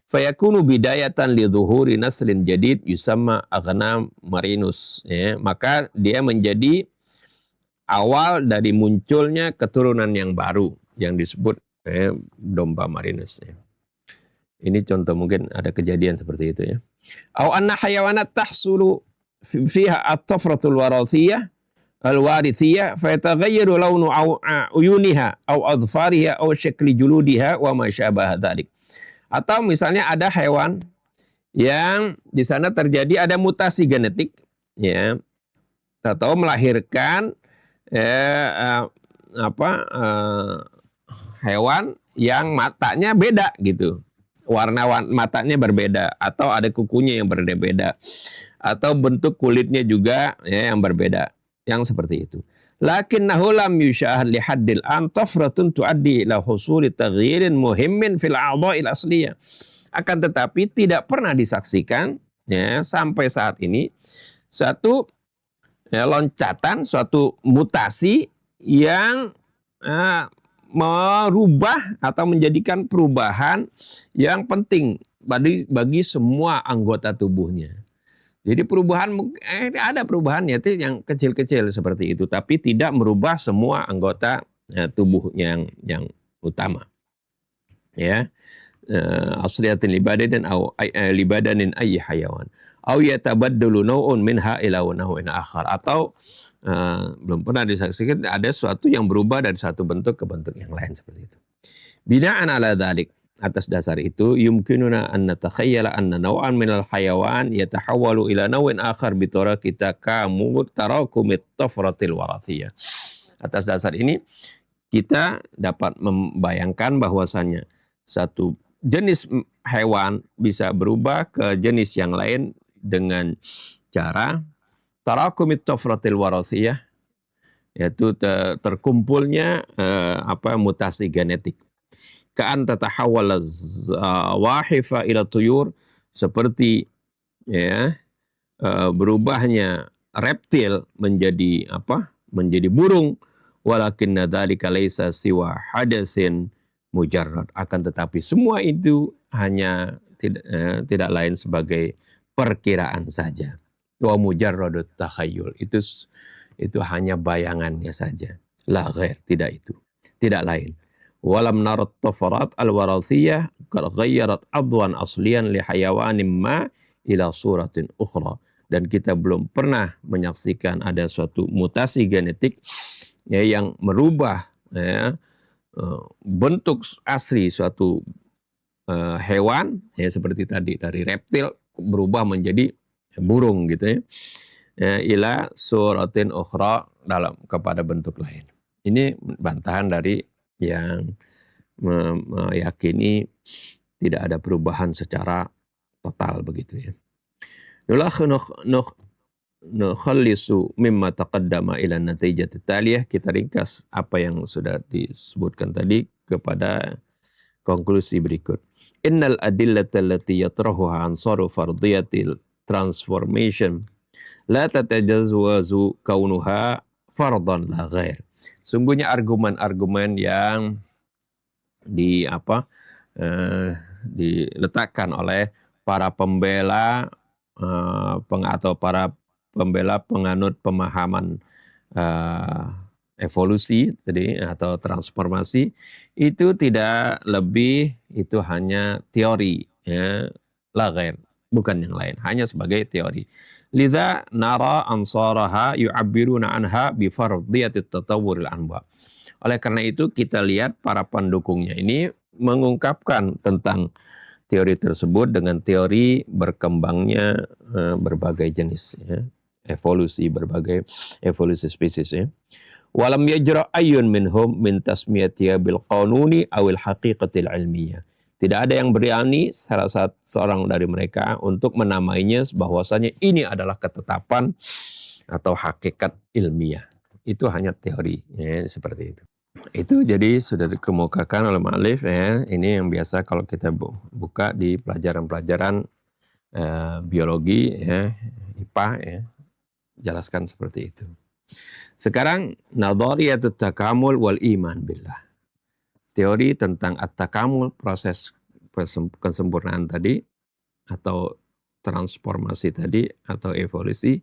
Fayakunu bidayatan li dhuhuri naslin jadid yusamma aghnam marinus, ya, maka dia menjadi awal dari munculnya keturunan yang baru yang disebut domba marinus, ya. Ini contoh, mungkin ada kejadian seperti itu, ya. Au anna hayawanat tahsulu fiha at-tafratul warathiyah al-warithiyah fayataghayyaru launu uyuniha au adfariha au syakli juludiha wa ma syabaha dzalik. Atau misalnya ada hewan yang di sana terjadi ada mutasi genetik, ya, atau melahirkan hewan yang matanya beda gitu, warna matanya berbeda, atau ada kukunya yang berbeda, atau bentuk kulitnya juga, ya, yang berbeda, yang seperti itu. Lakinnahu lam yushahad li haddil an tafratun tuaddi ila husuli taghyirin muhimmin fil a'dha'il asliyah. Akan tetapi tidak pernah disaksikan, ya, sampai saat ini suatu, ya, loncatan, suatu mutasi yang merubah atau menjadikan perubahan yang penting bagi semua anggota tubuhnya. Jadi perubahan, ada perubahannya itu yang kecil-kecil seperti itu, tapi tidak merubah semua anggota tubuh yang utama. Ya, asliyatin libadanin au libadanin ayyi hayawan au yatabaddalu naw'un minha ila naw'in akhar, atau belum pernah disaksikan ada sesuatu yang berubah dari satu bentuk ke bentuk yang lain seperti itu. Bina'an ala dzalik, atas dasar itu, yumkinuna an natakhayyala anna naw'an minal hayawan yatahawwalu ila naw'in akhar bi taraqi tarakumit tafratil warathiyah. Atas dasar ini kita dapat membayangkan bahwasannya satu jenis hewan bisa berubah ke jenis yang lain dengan cara tarakumit tafratil warathiyah, yaitu terkumpulnya mutasi genetik. Ka'an tatahawwal wahifa ila tuyur, seperti berubahnya reptil menjadi menjadi burung. Walakinna dzalika laisa siwa hadatsin mujarrad, akan tetapi semua itu hanya tidak lain sebagai perkiraan saja. Wa mujarradut takhayyul, itu hanya bayangannya saja. La ghair, tidak itu, tidak lain. Walam narat tafarat al-warathiyah qad ghayyarat adwan asliyan li hayawanin ma ila suratin ukhra. Dan kita belum pernah menyaksikan ada suatu mutasi genetik yang merubah bentuk asli suatu hewan, seperti tadi dari reptil berubah menjadi burung gitu ila suratin ukhra, kepada bentuk lain. Ini bantahan dari yang meyakini tidak ada perubahan secara total begitu ya. Nukhallisu mimma taqaddama ila natijat taliyah, kita ringkas apa yang sudah disebutkan tadi kepada konklusi berikut. Innal adillata allati yatrahuha ansaru fardiyatil transformation la tatajazwazu kaunuha fardan la ghair. Sungguhnya argumen-argumen yang diletakkan oleh para pembela atau para pembela penganut pemahaman evolusi tadi atau transformasi, itu tidak lebih, itu hanya teori la ghair, bukan yang lain, hanya sebagai teori. Lidza nara ansaraha yu'abbiruna anha bi fardiyatit tatawwuril anba. Oleh karena itu kita lihat para pendukungnya ini mengungkapkan tentang teori tersebut dengan teori berkembangnya berbagai jenis evolusi, berbagai evolusi spesies Walam yajra ayyun minhum min tasmiyatiha bil qanuni awil haqiqatil ilmiyah. Tidak ada yang berani salah satu seorang dari mereka untuk menamainya bahwasanya ini adalah ketetapan atau hakikat ilmiah. Itu hanya teori, seperti itu. Itu jadi sudah dikemukakan oleh Ma'alif ini yang biasa kalau kita buka di pelajaran-pelajaran biologi IPA jelaskan seperti itu. Sekarang nadhariyatut takamul wal iman billah. Teori tentang at-takamul, proses kesempurnaan tadi atau transformasi tadi atau evolusi,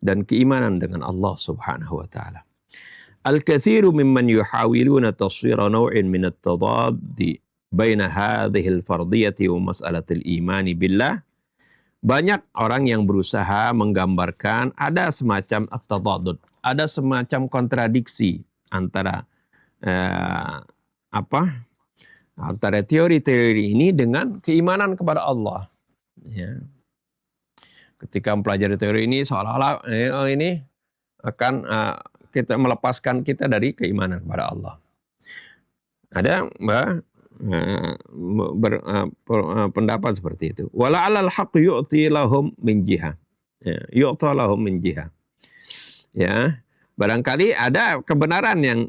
dan keimanan dengan Allah Subhanahu wa taala. Al-katsiru mimman yuhawiluna taswira naw'in min at-tadaddi baina hadhihi al-fardiyati wa mas'alatil imani billah. Banyak orang yang berusaha menggambarkan ada semacam at-tadaddud, ada semacam kontradiksi antara antara teori-teori ini dengan keimanan kepada Allah. Ketika mempelajari teori ini seolah-olah ini akan kita melepaskan kita dari keimanan kepada Allah. Ada pendapat seperti itu. Wala 'alal haqq yu'ti lahum min jihah. Yu'ta lahum min jihah. Barangkali ada kebenaran yang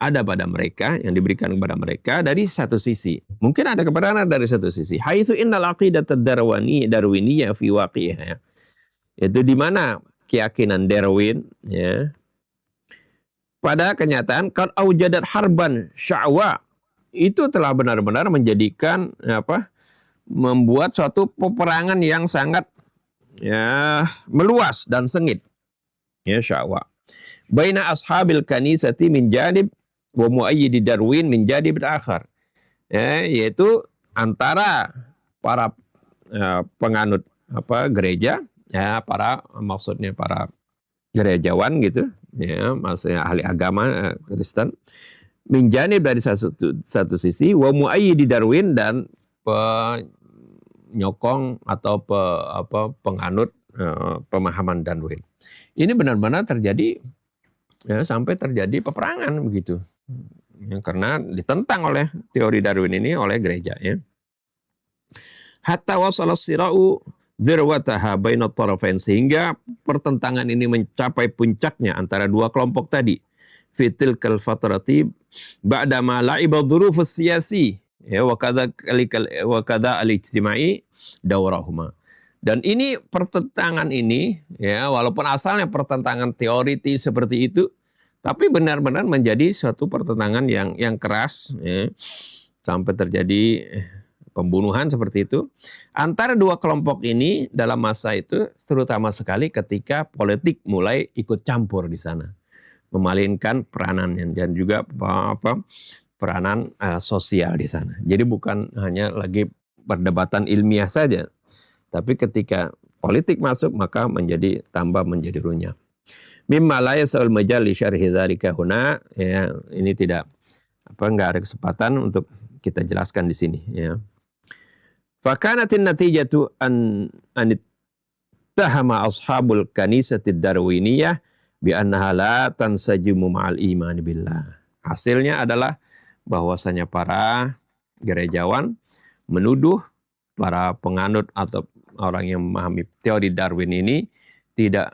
ada pada mereka, yang diberikan kepada mereka dari satu sisi. Mungkin ada kebenaran dari satu sisi. Haitsu innal aqidatad darwiniyah fi waqi'iha. Itu di mana keyakinan Darwin pada kenyataan qad aujadat harban sya'wa, itu telah benar-benar menjadikan membuat suatu peperangan yang sangat meluas dan sengit. Sya'wa. Baina ashabil kanisati min janib wa muayyidi Darwin min janib akhar. Yaitu antara para penganut gereja, maksudnya para gerejawan gitu, maksudnya ahli agama Kristen, min janib dari satu sisi, wa muayyidi Darwin, dan penyokong atau penganut pemahaman Darwin. Ini benar-benar terjadi, ya, sampai terjadi peperangan begitu, ya, karena ditentang oleh teori Darwin ini oleh gereja, ya. Hatta wasala sira'u dzirwataha bainat tarafain, sehingga pertentangan ini mencapai puncaknya antara dua kelompok tadi. Fitil kal fatrati ba'da ma la'iba dzurufus siyasi, ya, wa kadza al-ijtimai dawrahuma. Dan ini pertentangan ini, ya, walaupun asalnya pertentangan teoritis seperti itu, tapi benar-benar menjadi suatu pertentangan yang keras, ya, sampai terjadi pembunuhan seperti itu antara dua kelompok ini dalam masa itu, terutama sekali ketika politik mulai ikut campur di sana, memalingkan peranannya, dan juga peranan sosial di sana. Jadi bukan hanya lagi perdebatan ilmiah saja, tapi ketika politik masuk maka menjadi runyam. Mimma la yas'ul majal li syarhi dzalika huna, ya, ini enggak ada kesempatan untuk kita jelaskan di sini, ya. Fakanatin natijatu an ittahama ashabul kanisatid darwiniyah bi annaha la tansajimu ma'al iman billah. Hasilnya adalah bahwasanya para gerejawan menuduh para penganut atau orang yang memahami teori Darwin ini tidak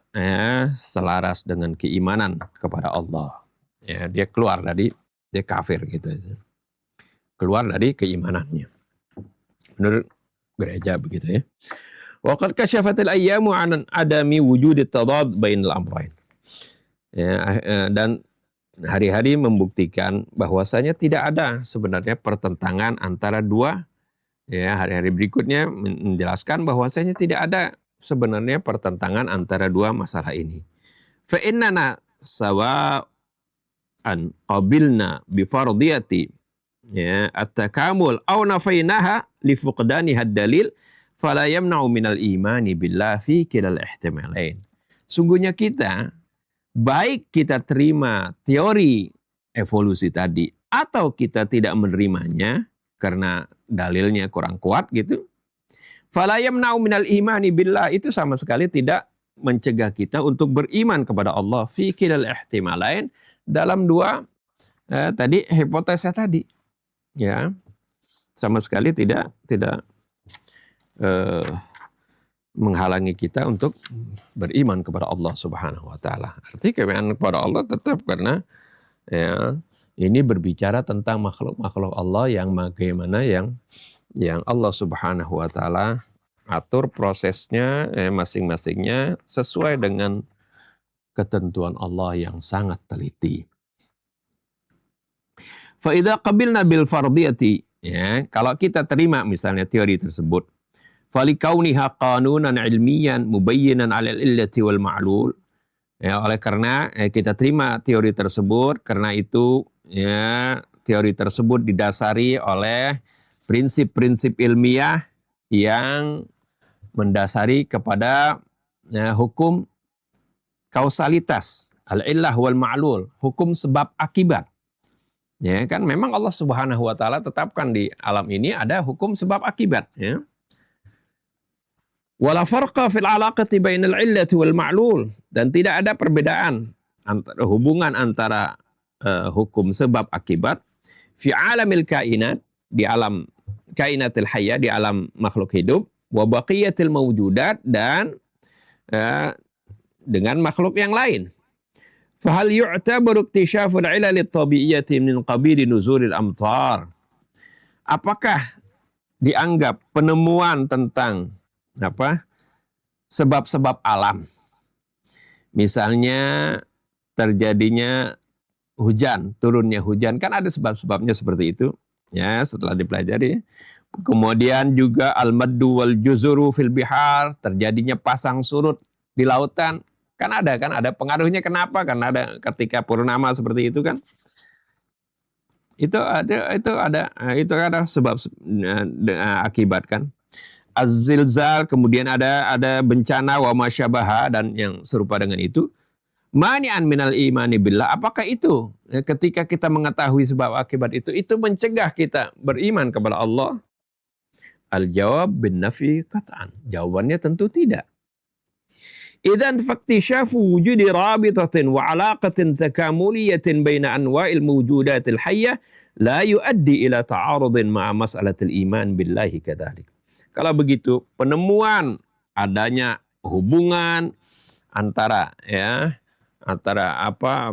selaras dengan keimanan kepada Allah. Ya, dia kafir gitu. Keluar dari keimanannya. Menurut gereja begitu, ya. Wa qad kasyafatil ayyamu an adami wujudit tadad bainal amrayn. Ya, dan hari-hari membuktikan bahwasanya tidak ada sebenarnya pertentangan antara dua. Ya, hari-hari berikutnya menjelaskan bahwasanya tidak ada sebenarnya pertentangan antara dua masalah ini. Fa innana sawa'an qabilna bi fardiyati, ya, at-takamul aw nafainaha li fuqdaniha dalil fala yamna'u minal imani billah fi kilal ihtimalain. Sungguhnya kita, baik kita terima teori evolusi tadi atau kita tidak menerimanya karena dalilnya kurang kuat gitu, fala yamna'u minal imani billah, itu sama sekali tidak mencegah kita untuk beriman kepada Allah fi kilal ihtimalain, dalam dua tadi hipotesa tadi, ya, sama sekali tidak menghalangi kita untuk beriman kepada Allah Subhanahu wa taala. Arti keimanan kepada Allah tetap, karena, ya, ini berbicara tentang makhluk-makhluk Allah yang bagaimana yang Allah Subhanahu wa taala atur prosesnya masing-masingnya sesuai dengan ketentuan Allah yang sangat teliti. Fa idza qabilna bil fardiyati, ya, kalau kita terima misalnya teori tersebut, falikauniha qanunan ilmiyan mubayyinan 'alal illati wal ma'lul, ya, oleh karena kita terima teori tersebut, karena itu, ya, teori tersebut didasari oleh prinsip-prinsip ilmiah yang mendasari kepada, ya, hukum kausalitas, al-illah wal ma'lul, hukum sebab akibat. Ya, kan memang Allah Subhanahu wa taala tetapkan di alam ini ada hukum sebab akibat, ya. Wala farqa fil alaqati bainal illati wal ma'lul, dan tidak ada perbedaan hubungan antara hukum sebab akibat fi alamil kainat, di alam kainatil hayya, di alam makhluk hidup, wa baqiyatil mawjudat, dan dengan makhluk yang lain. Fahal yu'tabaru iktisyaful ilalit tabi'iyyati min qabili nuzulil amtar. Apakah dianggap penemuan tentang sebab-sebab alam, misalnya terjadinya hujan, turunnya hujan, kan ada sebab-sebabnya seperti itu, ya, setelah dipelajari. Kemudian juga al-maddu wal juzuru fil bihar, terjadinya pasang surut di lautan, kan ada pengaruhnya. Kenapa? Karena ada ketika purnama seperti itu, kan itu ada sebab akibat, kan. Az-zilzal, kemudian ada bencana wa masyabaha, dan yang serupa dengan itu. Mani'an minal imani billah, apakah itu ketika kita mengetahui sebab akibat itu mencegah kita beriman kepada Allah? Al-jawab bin nafi qat'an, jawabannya tentu tidak. Idzan faktishafu wujudi rabitatin wa alaqatin takamuliyatin baina anwa'il mawjudatil hayyah la yuaddi ila ta'arudin ma'a mas'alatil iman billahi kadzalik. Kalau begitu, penemuan adanya hubungan antara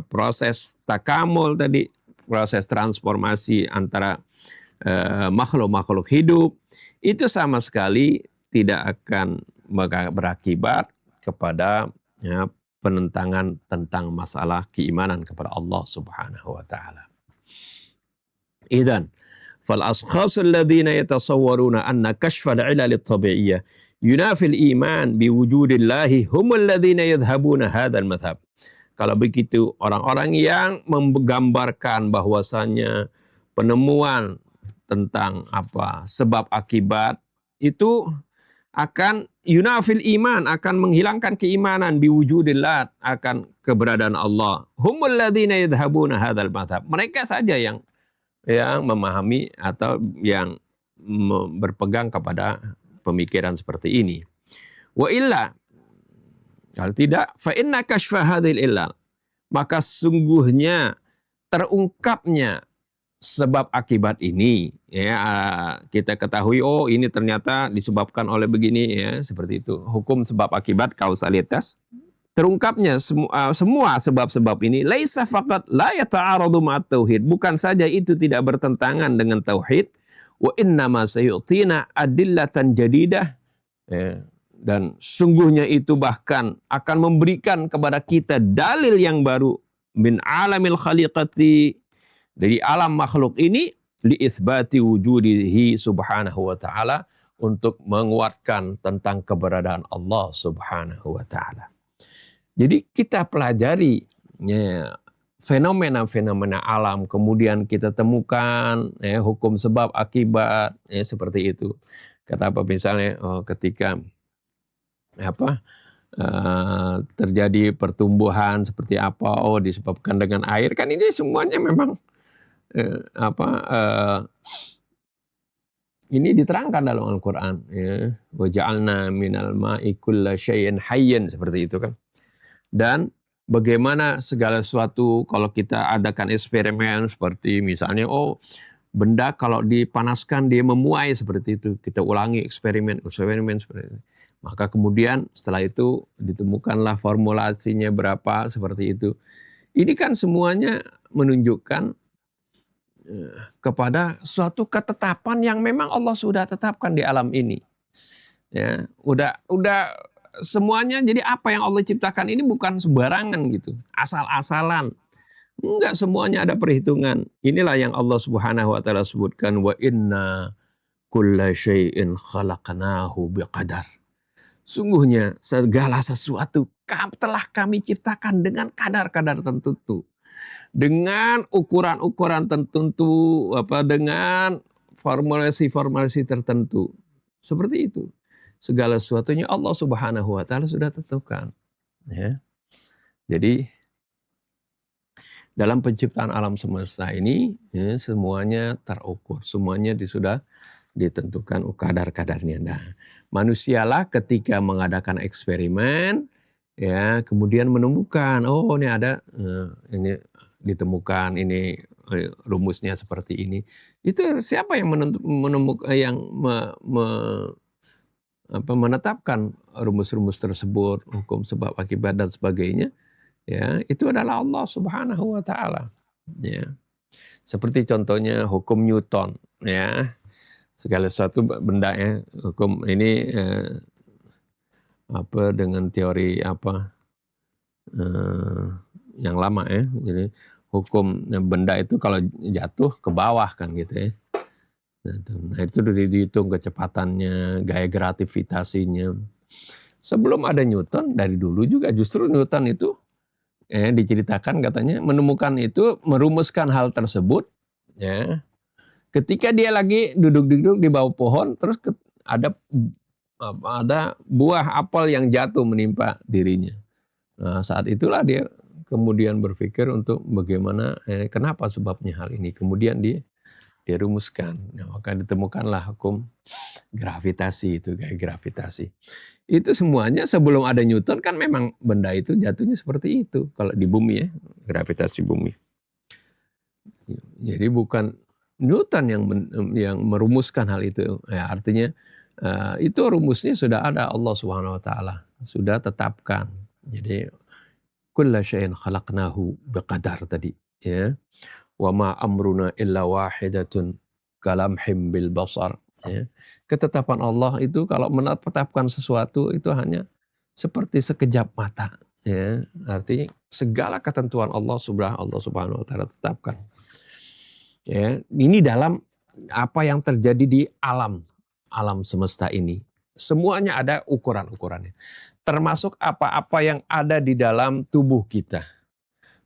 proses takamul tadi, proses transformasi antara makhluk-makhluk hidup itu sama sekali tidak akan berakibat kepada penentangan tentang masalah keimanan kepada Allah Subhanahu wa taala. Idzan fal ashkhasul ladzina yatasawwaruna anna kashfal 'ilal at-tabi'iyyah yunafil iman biwujudillahi humul ladzina yadhhabuna hadzal madhhab. Kalau begitu, orang-orang yang menggambarkan bahwasanya penemuan tentang sebab akibat itu akan yunafil iman, akan menghilangkan keimanan biwujudillah, akan keberadaan Allah. Humul ladzina yadhhabuna hadzal madhhab. Mereka saja yang memahami atau yang berpegang kepada pemikiran seperti ini. Wa illa, kalau tidak, fa inna kashfa hadhil illal, maka sungguhnya terungkapnya sebab akibat ini, kita ketahui, oh ini ternyata disebabkan oleh begini, seperti itu. Hukum sebab akibat, kausalitas. Terungkapnya semua sebab-sebab ini, laisa faqat la yata'aradu ma'at tauhid, bukan saja itu tidak bertentangan dengan tauhid, wa innama sayu'tina adillatan jadidah, dan sungguhnya itu bahkan akan memberikan kepada kita dalil yang baru min alamil khaliqati, dari alam makhluk ini, li itsbati wujudihi subhanahu wa ta'ala, untuk menguatkan tentang keberadaan Allah Subhanahu wa ta'ala. Jadi kita pelajari fenomena-fenomena alam, kemudian kita temukan hukum sebab akibat, seperti itu. Kata apa misalnya ketika terjadi pertumbuhan seperti apa, disebabkan dengan air, kan ini semuanya memang ini diterangkan dalam Al-Quran, wa ja'alna minal ma'i kulla syai'in hayyin, seperti itu kan. Dan bagaimana segala sesuatu kalau kita adakan eksperimen seperti misalnya benda kalau dipanaskan dia memuai, seperti itu. Kita ulangi eksperimen seperti itu. Maka kemudian setelah itu ditemukanlah formulasinya berapa, seperti itu. Ini kan semuanya menunjukkan kepada suatu ketetapan yang memang Allah sudah tetapkan di alam ini. Ya, udah semuanya. Jadi apa yang Allah ciptakan ini bukan sembarangan gitu, asal-asalan. Enggak, semuanya ada perhitungan. Inilah yang Allah Subhanahu wa taala sebutkan, wa inna kulla syai'in khalaqnahu biqadar. Sungguhnya segala sesuatu telah kami ciptakan dengan kadar-kadar tertentu. Dengan ukuran-ukuran tertentu, dengan formulasi-formulasi tertentu. Seperti itu. Segala sesuatunya Allah Subhanahu wa taala sudah tentukan. Ya. Jadi dalam penciptaan alam semesta ini, semuanya terukur, semuanya sudah ditentukan kadar-kadarnya. Nah, manusialah ketika mengadakan eksperimen, kemudian menemukan, ini ada, ini ditemukan, ini rumusnya seperti ini. Itu siapa yang menemukan, yang menetapkan rumus-rumus tersebut, hukum sebab akibat dan sebagainya? Ya, itu adalah Allah Subhanahu wa taala. Ya. Seperti contohnya hukum Newton, segala sesuatu benda, hukum ini dengan teori yang lama, jadi hukum benda itu kalau jatuh ke bawah kan gitu ya. Nah itu dihitung kecepatannya, gaya gravitasinya. Sebelum ada Newton, dari dulu juga justru Newton itu diceritakan katanya menemukan itu, merumuskan hal tersebut, ketika dia lagi duduk-duduk di bawah pohon, terus ada buah apel yang jatuh menimpa dirinya. Nah, saat itulah dia kemudian berpikir untuk bagaimana, kenapa sebabnya hal ini. Kemudian dia dirumuskan. Nah, maka ditemukanlah hukum gravitasi itu, kayak gravitasi. Itu semuanya sebelum ada Newton kan memang benda itu jatuhnya seperti itu. Kalau di bumi ya, gravitasi bumi. Jadi bukan Newton yang merumuskan hal itu. Ya, artinya itu rumusnya sudah ada, Allah Subhanahu wa taala sudah tetapkan. Jadi kulla syai'in khalaqnahu biqadar tadi, ya. Wa ma amruna illa wahidatun kalamhim bil basar, ya. Ketetapan Allah itu kalau menetapkan sesuatu itu hanya seperti sekejap mata, ya. Artinya segala ketentuan Allah Subhanahu wa taala tetapkan. Ya, ini dalam apa yang terjadi di alam semesta ini. Semuanya ada ukuran-ukurannya. Termasuk apa-apa yang ada di dalam tubuh kita.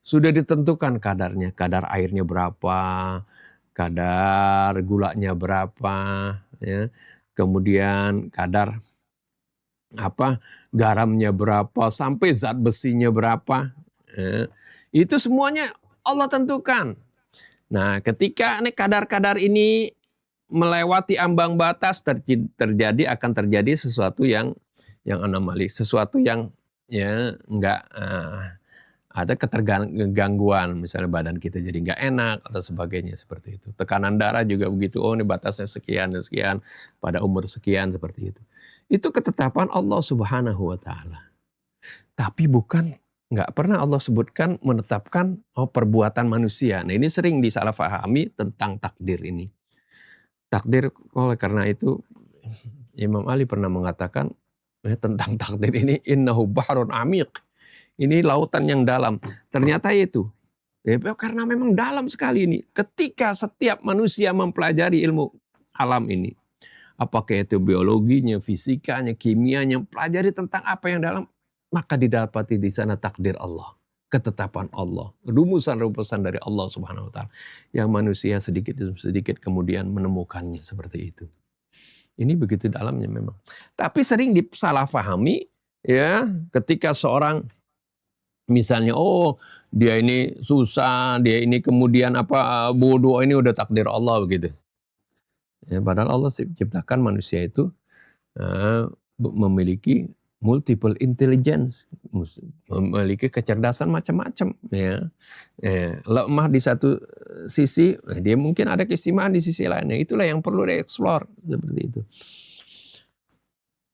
Sudah ditentukan kadarnya, kadar airnya berapa, kadar gulanya berapa, ya. Kemudian kadar garamnya berapa, sampai zat besinya berapa. Ya. Itu semuanya Allah tentukan. Nah, ketika kadar-kadar ini melewati ambang batas, akan terjadi sesuatu yang anomali, sesuatu yang ya enggak ada ketergangguan, misalnya badan kita jadi enggak enak atau sebagainya seperti itu. Tekanan darah juga begitu, oh ini batasnya sekian dan sekian pada umur sekian, seperti itu. Itu ketetapan Allah Subhanahu wa taala. Tapi enggak pernah Allah sebutkan menetapkan perbuatan manusia. Nah, ini sering disalahpahami tentang takdir ini. Takdir, oleh karena itu Imam Ali pernah mengatakan tentang takdir ini, innahu bahrun amiq. Ini lautan yang dalam. Ternyata itu. Ya, karena memang dalam sekali ini. Ketika setiap manusia mempelajari ilmu alam ini, apakah itu biologinya, fisikanya, kimianya, pelajari tentang apa yang dalam, maka didapati di sana takdir Allah, ketetapan Allah, rumusan-rumusan dari Allah Subhanahu wa taala yang manusia sedikit demi sedikit kemudian menemukannya seperti itu. Ini begitu dalamnya memang. Tapi sering disalahpahami, ya, ketika seorang misalnya dia ini susah, dia ini kemudian bodoh, ini udah takdir Allah begitu. Ya, padahal Allah ciptakan manusia itu memiliki multiple intelligence, memiliki kecerdasan macam-macam, ya. Lemah di satu sisi, dia mungkin ada keistimewaan di sisi lainnya. Itulah yang perlu dieksplor seperti itu.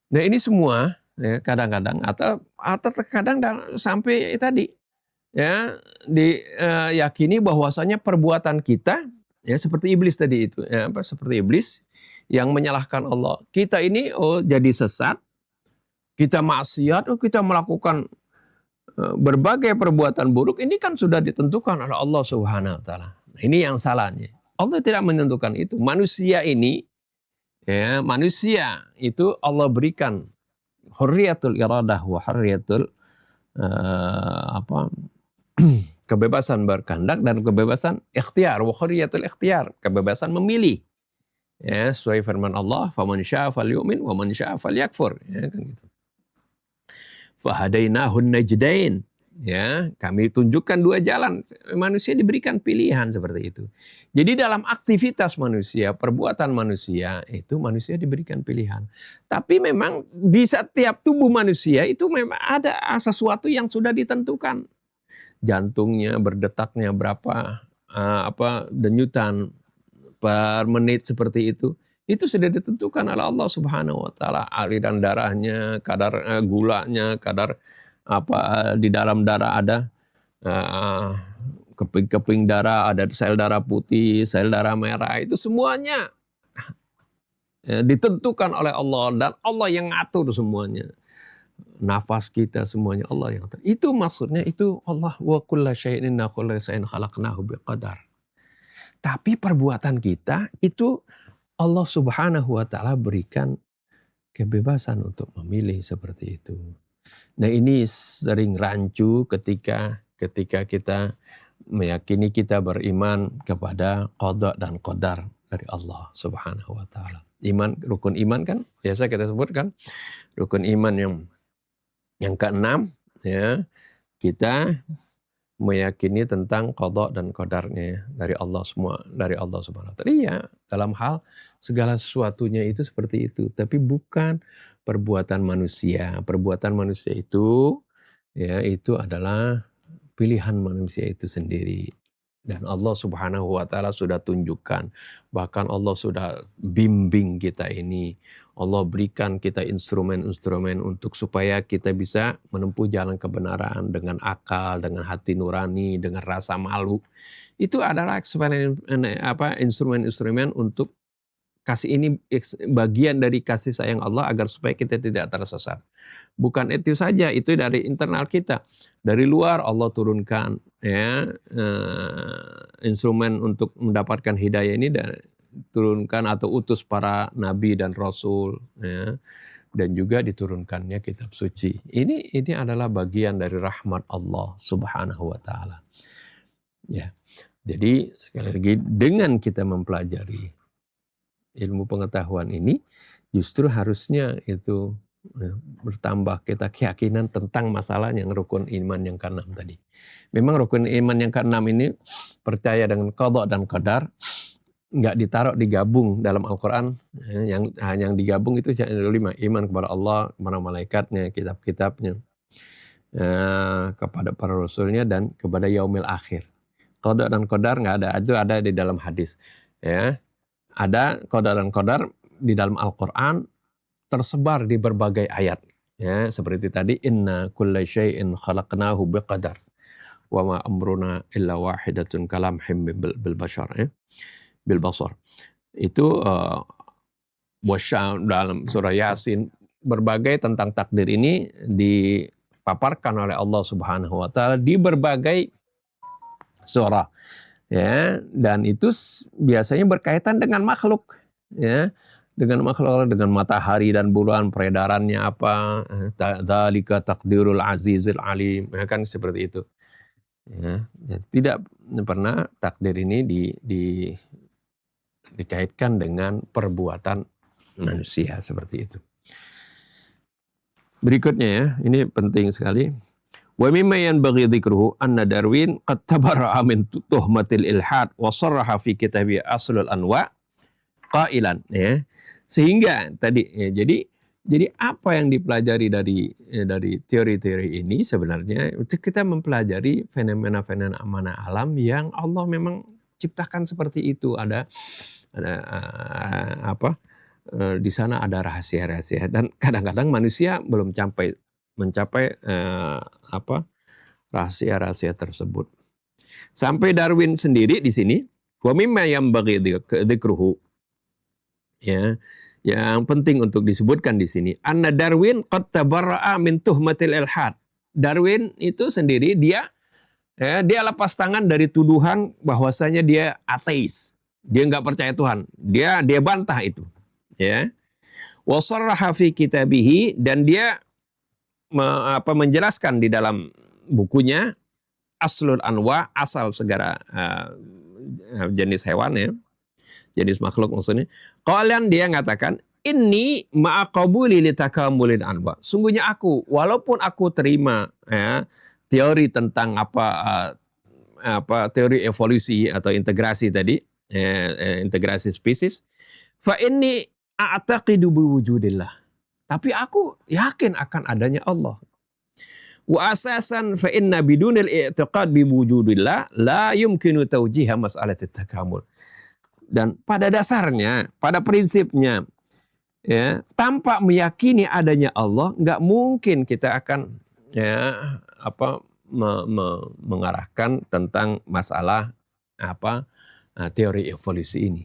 Nah, ini semua ya, kadang-kadang atau terkadang sampai tadi ya diyakini bahwasanya perbuatan kita ya seperti iblis tadi itu, ya, seperti iblis yang menyalahkan Allah. Kita ini jadi sesat, kita maksiat, kita melakukan berbagai perbuatan buruk, ini kan sudah ditentukan oleh Allah Subhanahu wa taala. Nah, ini yang salahnya. Allah tidak menentukan itu. Manusia ini, ya, manusia itu Allah berikan hurriyatul iradah wa hurriyatul kebebasan berkehendak dan kebebasan ikhtiar, wa hurriyatul ikhtiar, kebebasan memilih. Ya, sesuai firman Allah, faman syaa'a falyu'min wa man syaa'a falyakfur, ya kan gitu. Fahadainahun najdain, ya, kami tunjukkan dua jalan. Manusia diberikan pilihan seperti itu. Jadi dalam aktivitas manusia, perbuatan manusia itu manusia diberikan pilihan. Tapi memang di setiap tubuh manusia itu memang ada sesuatu yang sudah ditentukan. Jantungnya berdetaknya berapa denyutan per menit seperti itu. Itu sudah ditentukan oleh Allah Subhanahu wa taala. Aliran darahnya, kadar gulanya, kadar di dalam darah ada keping-keping darah, ada sel darah putih, sel darah merah, itu semuanya ditentukan oleh Allah dan Allah yang ngatur semuanya. Nafas kita semuanya Allah yang ngatur. Itu maksudnya itu Allah wa kulla syai'in inna kulla syai'in khalaqnahu biqadar. Tapi perbuatan kita itu Allah Subhanahu wa taala berikan kebebasan untuk memilih seperti itu. Nah, ini sering rancu ketika kita meyakini kita beriman kepada qada dan qadar dari Allah Subhanahu wa taala. Rukun iman kan biasa kita sebutkan rukun iman yang keenam, ya. Kita meyakini tentang qada dan qadarnya dari Allah semua, dari Allah Subhanahu wa taala. Iya, dalam hal segala sesuatunya itu seperti itu, tapi bukan perbuatan manusia. Perbuatan manusia itu ya itu adalah pilihan manusia itu sendiri. Dan Allah Subhanahu wa taala sudah tunjukkan, bahkan Allah sudah bimbing kita ini. Allah berikan kita instrumen-instrumen untuk supaya kita bisa menempuh jalan kebenaran dengan akal, dengan hati nurani, dengan rasa malu. Itu adalah instrumen-instrumen untuk kasih ini bagian dari kasih sayang Allah agar supaya kita tidak tersesat. Bukan itu saja, itu dari internal kita. Dari luar Allah turunkan ya instrumen untuk mendapatkan hidayah ini dan turunkan atau utus para nabi dan rasul ya, dan juga diturunkannya kitab suci. Ini adalah bagian dari rahmat Allah Subhanahu wa taala. Ya. Jadi sekali lagi dengan kita mempelajari ilmu pengetahuan ini justru harusnya itu bertambah kita keyakinan tentang masalah yang rukun iman yang ke-6 tadi. Memang rukun iman yang ke-6 ini percaya dengan qada dan qadar, nggak ditaruh digabung dalam Al-Quran. Yang digabung itu 5, iman kepada Allah, kepada malaikatnya, kitab-kitabnya, kepada para rasulnya, dan kepada yaumil akhir. Qada dan qadar nggak ada, itu ada di dalam hadis. Ya, ada qada dan qadar di dalam Al-Quran tersebar di berbagai ayat. Ya, seperti tadi, inna kulla syai'in khalaqnahu biqadar wa ma amruna illa wahidatun kalamhim bil bashar, ya, bil basar. Itu dalam surah Yasin, berbagai tentang takdir ini dipaparkan oleh Allah Subhanahu wa taala di berbagai surah. Ya, dan itu biasanya berkaitan dengan makhluk, ya, dengan makhluk, dengan matahari dan bulan, peredarannya apa, dzalika taqdirul azizil alim, ya kan seperti itu. Ya, jadi tidak pernah takdir ini dikaitkan dengan perbuatan manusia seperti itu. Berikutnya ya, ini penting sekali. Wa mimma yanbaghi dzikruhu anna Darwin qad tabarra'a min tuhmatil ilhad wa sarraha fi kitabi Aslul Anwa qailan, ya. Sehingga tadi ya, jadi apa yang dipelajari dari teori-teori ini sebenarnya untuk kita mempelajari fenomena-fenomena alam yang Allah memang ciptakan seperti itu. Ada di sana ada rahasia-rahasia, dan kadang-kadang manusia belum mencapai rahasia-rahasia tersebut. Sampai Darwin sendiri di sini, wa mimma yanbaghi dzikruhu, ya, yang penting untuk disebutkan di sini, anna Darwin qad tabarra'a min tuhmatil ilhad. Darwin itu sendiri dia lepas tangan dari tuduhan bahwasanya dia ateis, dia nggak percaya Tuhan, dia bantah itu, ya. Wa sarraha fi kitabihi, dan dia menjelaskan di dalam bukunya Aslul Anwa, asal segala jenis hewan, ya, jenis makhluk maksudnya. Qalian, dia mengatakan, ini ma'aqabuli litakamulil anwa. Sungguhnya aku, walaupun aku terima ya, teori tentang teori evolusi atau integrasi tadi, integrasi spesies, fa inni a'taqidu biwujudillah. Tapi aku yakin akan adanya Allah. Wa asasan fa inna bidunil i'tiqad biwujudillah la yumkinu tawjiha mas'alatit takamul. Dan pada dasarnya, pada prinsipnya, ya, tanpa meyakini adanya Allah, nggak mungkin kita akan mengarahkan tentang masalah teori evolusi ini.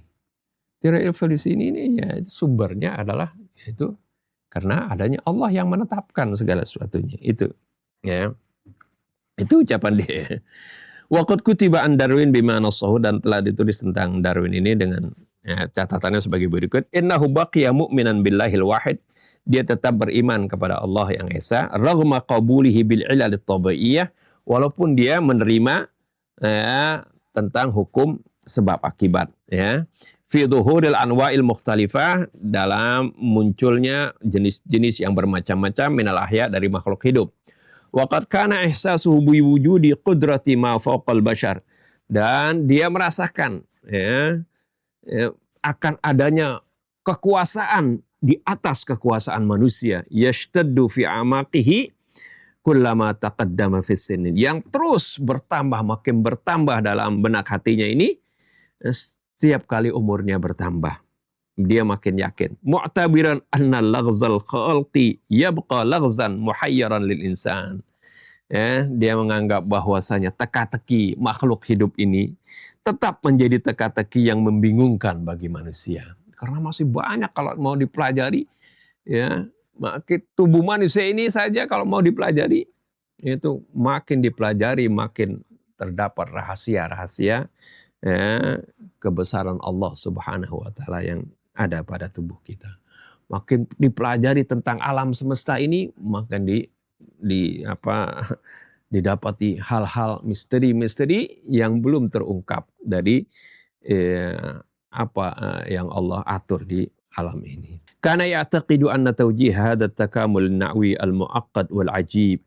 Teori evolusi ini ya sumbernya adalah yaitu karena adanya Allah yang menetapkan segala sesuatunya. Itu, ya, itu ucapan dia. Waqad kutiba an Darwin bima nasahu, dan telah ditulis tentang Darwin ini dengan catatannya sebagai berikut. Innahu baqiya mu'minan billahil wahid. Dia tetap beriman kepada Allah yang Esa. Raghma qabulihi bil ilal tabi'iyah. Walaupun dia menerima tentang hukum sebab akibat, ya. Fi dhuhuril anwa'il mukhtalifah, dalam munculnya jenis-jenis yang bermacam-macam minal ahya, dari makhluk hidup. Wa qad kana ihsasuhu bi wujudi qudrati ma fawqal bashar. Dan dia merasakan akan adanya kekuasaan di atas kekuasaan manusia. Yashtaddu fi amaqihi kullama taqaddama fis sinin. Yang terus bertambah, makin bertambah dalam benak hatinya ini setiap kali umurnya bertambah. Dia makin yakin. Mu'tabiran anna laghzal khalqi yabqa laghzan muhayyaran lil insan. Dia menganggap bahwasanya teka-teki makhluk hidup ini tetap menjadi teka-teki yang membingungkan bagi manusia. Karena masih banyak kalau mau dipelajari, ya, tubuh manusia ini saja kalau mau dipelajari, itu makin dipelajari makin terdapat rahasia-rahasia kebesaran Allah Subhanahu wa taala yang ada pada tubuh kita. Makin dipelajari tentang alam semesta ini, makin didapati hal-hal misteri-misteri yang belum terungkap dari yang Allah atur di alam ini. Kana ya'taqidu anna tawjih hadha at-takamul an-na'wi al-mu'aqqad wal-'ajib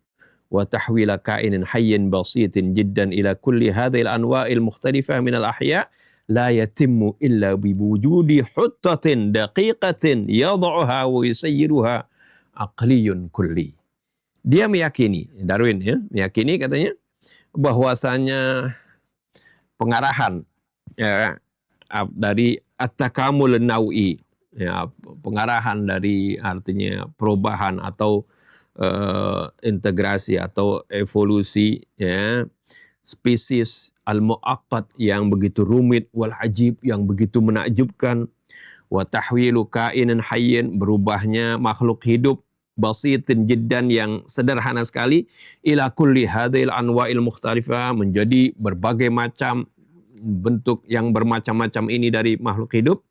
wa tahwil ka'inin hayyin basitin jiddan ila kulli hadhihi al-anwa' al-mukhtalifah min al-ahya' la yatimmu illa biwujudi huttatin daqiqatin yad'uha wa yusayyiruha aqliyun kulli. Dia meyakini, Darwin meyakini katanya bahwasanya pengarahan dari at-takamul nawi, pengarahan dari artinya perubahan atau integrasi atau evolusi spesies al-mu'aqqad yang begitu rumit, wal ajib yang begitu menakjubkan, wa tahwilu kainin hayyin berubahnya makhluk hidup, basitin jiddan yang sederhana sekali, ila kulli hadhil anwa'il mukhtalifah menjadi berbagai macam bentuk yang bermacam-macam ini dari makhluk hidup,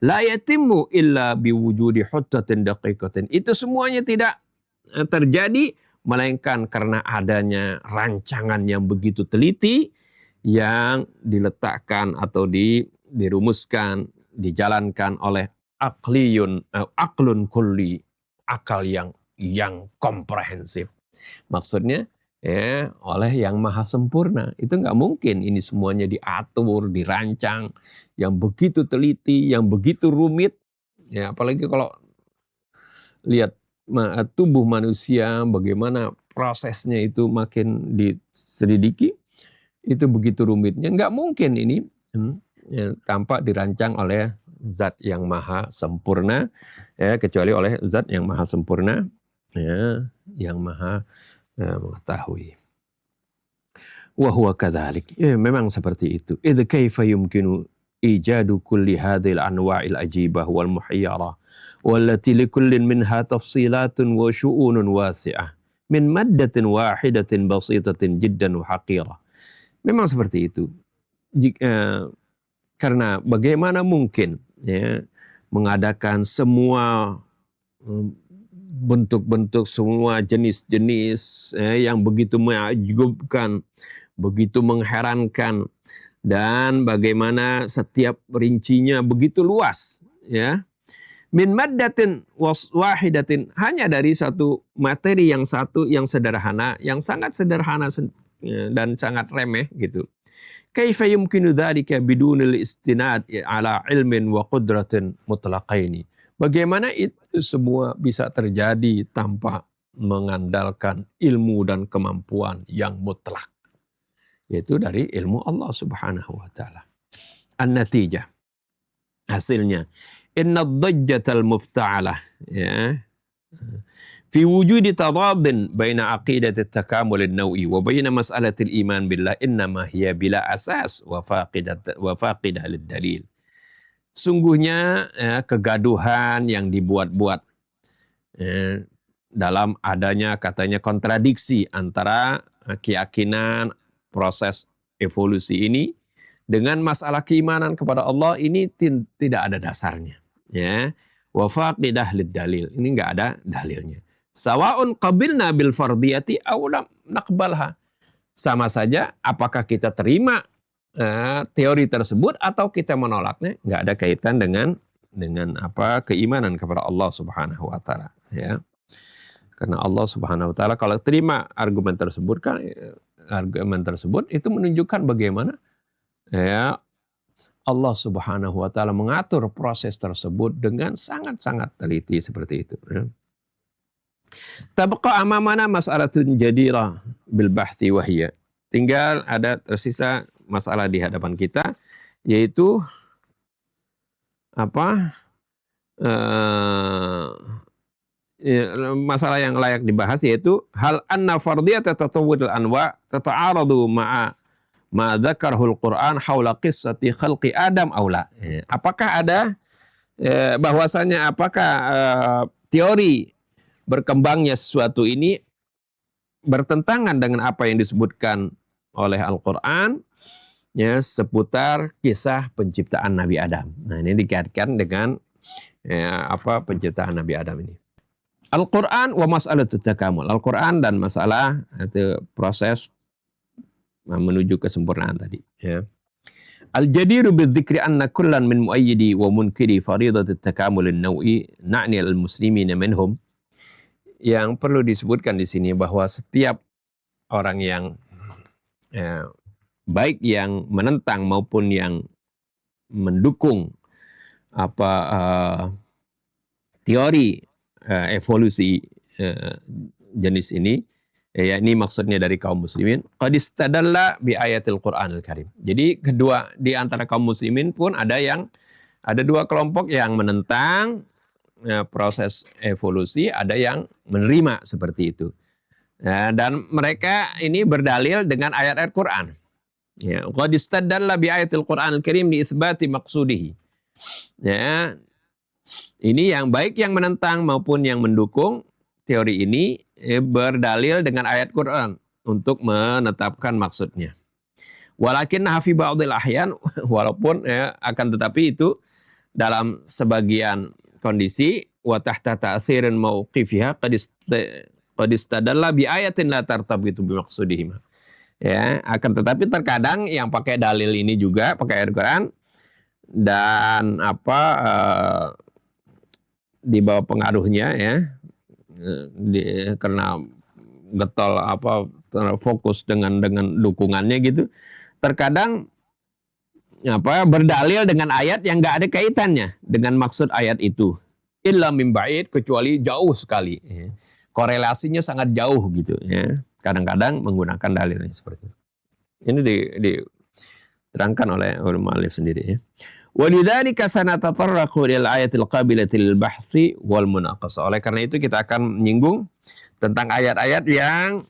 la yatimmu illa biwujudi huttatin daqiqatin. Itu semuanya tidak terjadi melainkan karena adanya rancangan yang begitu teliti yang diletakkan atau dirumuskan, dijalankan oleh aklun kulli, akal yang komprehensif. Maksudnya oleh yang maha sempurna. Itu nggak mungkin ini semuanya diatur, dirancang, yang begitu teliti, yang begitu rumit. Ya, apalagi kalau lihat tubuh manusia, bagaimana prosesnya itu makin diselidiki, itu begitu rumitnya. Nggak mungkin ini tanpa dirancang oleh zat yang maha sempurna, kecuali oleh zat yang maha sempurna, yang maha mengetahui. Wa huwa kadzalik. Memang seperti itu. Idz kaifa yumkinu ijadu kulli hadhil anwa'il ajibah wal muhayyarah wallati likullin minha tafsilatun wa syu'unun wasi'ah min maddatin wahidatin basitatin jiddan wa haqirah. Memang seperti itu. Karena bagaimana mungkin mengadakan semua bentuk-bentuk, semua jenis-jenis yang begitu menakjubkan, begitu mengherankan, dan bagaimana setiap rincinya begitu luas, min maddatin wahidatin, hanya dari satu materi yang sederhana, yang sangat sederhana dan sangat remeh gitu. Kaifa yumkinu dzalika bidunil istinad ala ilmin wa qudratin mutlaqaini. Bagaimana itu semua bisa terjadi tanpa mengandalkan ilmu dan kemampuan yang mutlak, yaitu dari ilmu Allah Subhanahu wa taala. An-natijah, hasilnya, inna ad-dajjatal mufta'alah fi wujudi tadadin baina aqidati at-takamul an-nawi wa baina mas'alati al-iman billah innama hiya bila asas wa faqidah lid-dalil. Sungguhnya kegaduhan yang dibuat-buat dalam adanya katanya kontradiksi antara keyakinan proses evolusi ini dengan masalah keimanan kepada Allah ini tidak ada dasarnya. Wa faqidah lid-dalil, ini enggak ada dalilnya. Sawa'un qabilna bil fardiyati aw lam naqbalha. Sama saja apakah kita terima teori tersebut atau kita menolaknya, enggak ada kaitan dengan keimanan kepada Allah Subhanahu wa taala, Karena Allah Subhanahu wa taala kalau terima argumen tersebut itu menunjukkan bagaimana ya Allah Subhanahu wa taala mengatur proses tersebut dengan sangat-sangat teliti seperti itu ya. Tabqa amamana mas'alatun jadirah bil bahthi wa hiya. Tinggal ada tersisa masalah di hadapan kita, yaitu masalah yang layak dibahas, yaitu hal anna fardiyata tatawwudul anwa tata'aradu ma'a ma dzakarahul Qur'an haula qissati khalqi Adam aw la. Apakah ada bahwasanya teori berkembangnya sesuatu ini bertentangan dengan apa yang disebutkan oleh Al-Quran ya, seputar kisah penciptaan Nabi Adam. Nah, ini dikaitkan dengan penciptaan Nabi Adam ini. Al-Quran wa mas'alatut takamul. Al-Quran dan masalah itu proses menuju kesempurnaan tadi ya. Al-jadiru bidzikri anna kullan min muayyidi wa munkiri faridatut takamul an-naw'i na'ni al-muslimina minhum. Yang perlu disebutkan di sini bahwa setiap orang yang baik yang menentang maupun yang mendukung teori evolusi jenis ini, ya ini maksudnya dari kaum muslimin, qad istadalla bi ayatil Qur'anil Karim. Jadi kedua di antara kaum muslimin pun ada dua kelompok yang menentang proses evolusi, ada yang menerima seperti itu. Dan mereka ini berdalil dengan ayat-ayat Quran. Ya, qad istadalla bi ayatil Qur'anil Karim li itsbati maqsudihi. Ya, ini yang baik yang menentang maupun yang mendukung teori ini berdalil dengan ayat Quran untuk menetapkan maksudnya. Walakin fi ba'dil ahyan, walaupun akan tetapi itu dalam sebagian kondisi wa tahta ta'thirin mauqifiha qad istadalla bi ayatin la tartabitu bi maqsudihim. Ya, akan tetapi terkadang yang pakai dalil ini juga pakai ayat Quran dan di bawah pengaruhnya ya, karena getol fokus dengan dukungannya gitu, terkadang berdalil dengan ayat yang nggak ada kaitannya dengan maksud ayat itu, illa min ba'id, kecuali jauh sekali ya. Korelasinya sangat jauh gitu ya, kadang-kadang menggunakan dalilnya seperti itu. Ini diterangkan oleh mu'allif sendiri ya. Walidzalika sanatatarraqu lil ayatil qabilati lil bahthi wal munaqashah. Oleh karena itu kita akan menyinggung tentang ayat-ayat yang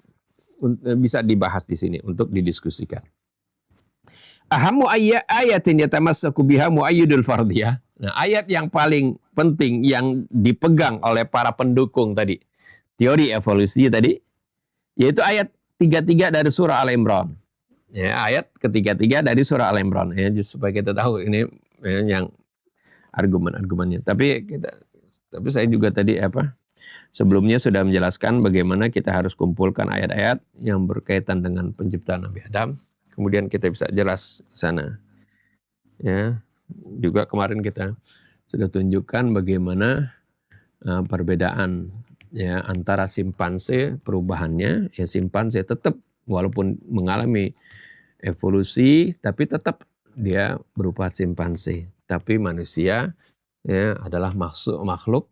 bisa dibahas di sini untuk didiskusikan. Ahammu ayatin yatamassaku biha muayyidul fardiyah. Nah, ayat yang paling penting yang dipegang oleh para pendukung tadi teori evolusi tadi, yaitu ayat 33 dari surah Al-Imran. Ya, ayat ke-33 dari surah Al-Imran. Ya, supaya kita tahu ini yang argumen-argumennya. Tapi saya juga tadi sebelumnya sudah menjelaskan bagaimana kita harus kumpulkan ayat-ayat yang berkaitan dengan penciptaan Nabi Adam. Kemudian kita bisa jelas sana. Ya, juga kemarin kita sudah tunjukkan bagaimana perbedaan ya antara simpanse perubahannya. Ya, simpanse tetap walaupun mengalami evolusi tapi tetap dia berupa simpanse. Tapi manusia ya adalah makhluk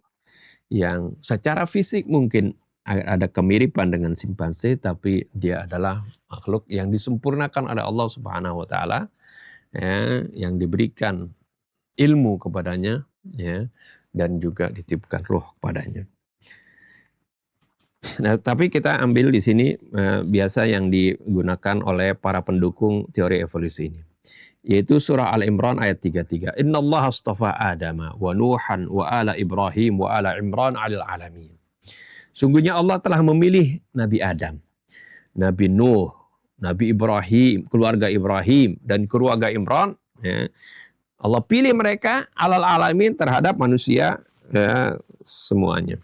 yang secara fisik mungkin ada kemiripan dengan simpanse, tapi dia adalah makhluk yang disempurnakan oleh Allah Subhanahu wa taala ya, yang diberikan ilmu kepadanya ya, dan juga ditiupkan ruh kepadanya. Nah, tapi kita ambil di sini biasa yang digunakan oleh para pendukung teori evolusi ini, yaitu surah Al-Imran ayat 33. Innallaha astafa Adama wa Nuhan wa ala Ibrahim wa ala Imran 'alal alamin. Sungguhnya Allah telah memilih Nabi Adam, Nabi Nuh, Nabi Ibrahim, keluarga Ibrahim dan keluarga Imran ya. Allah pilih mereka 'alal alamin terhadap manusia ya, semuanya.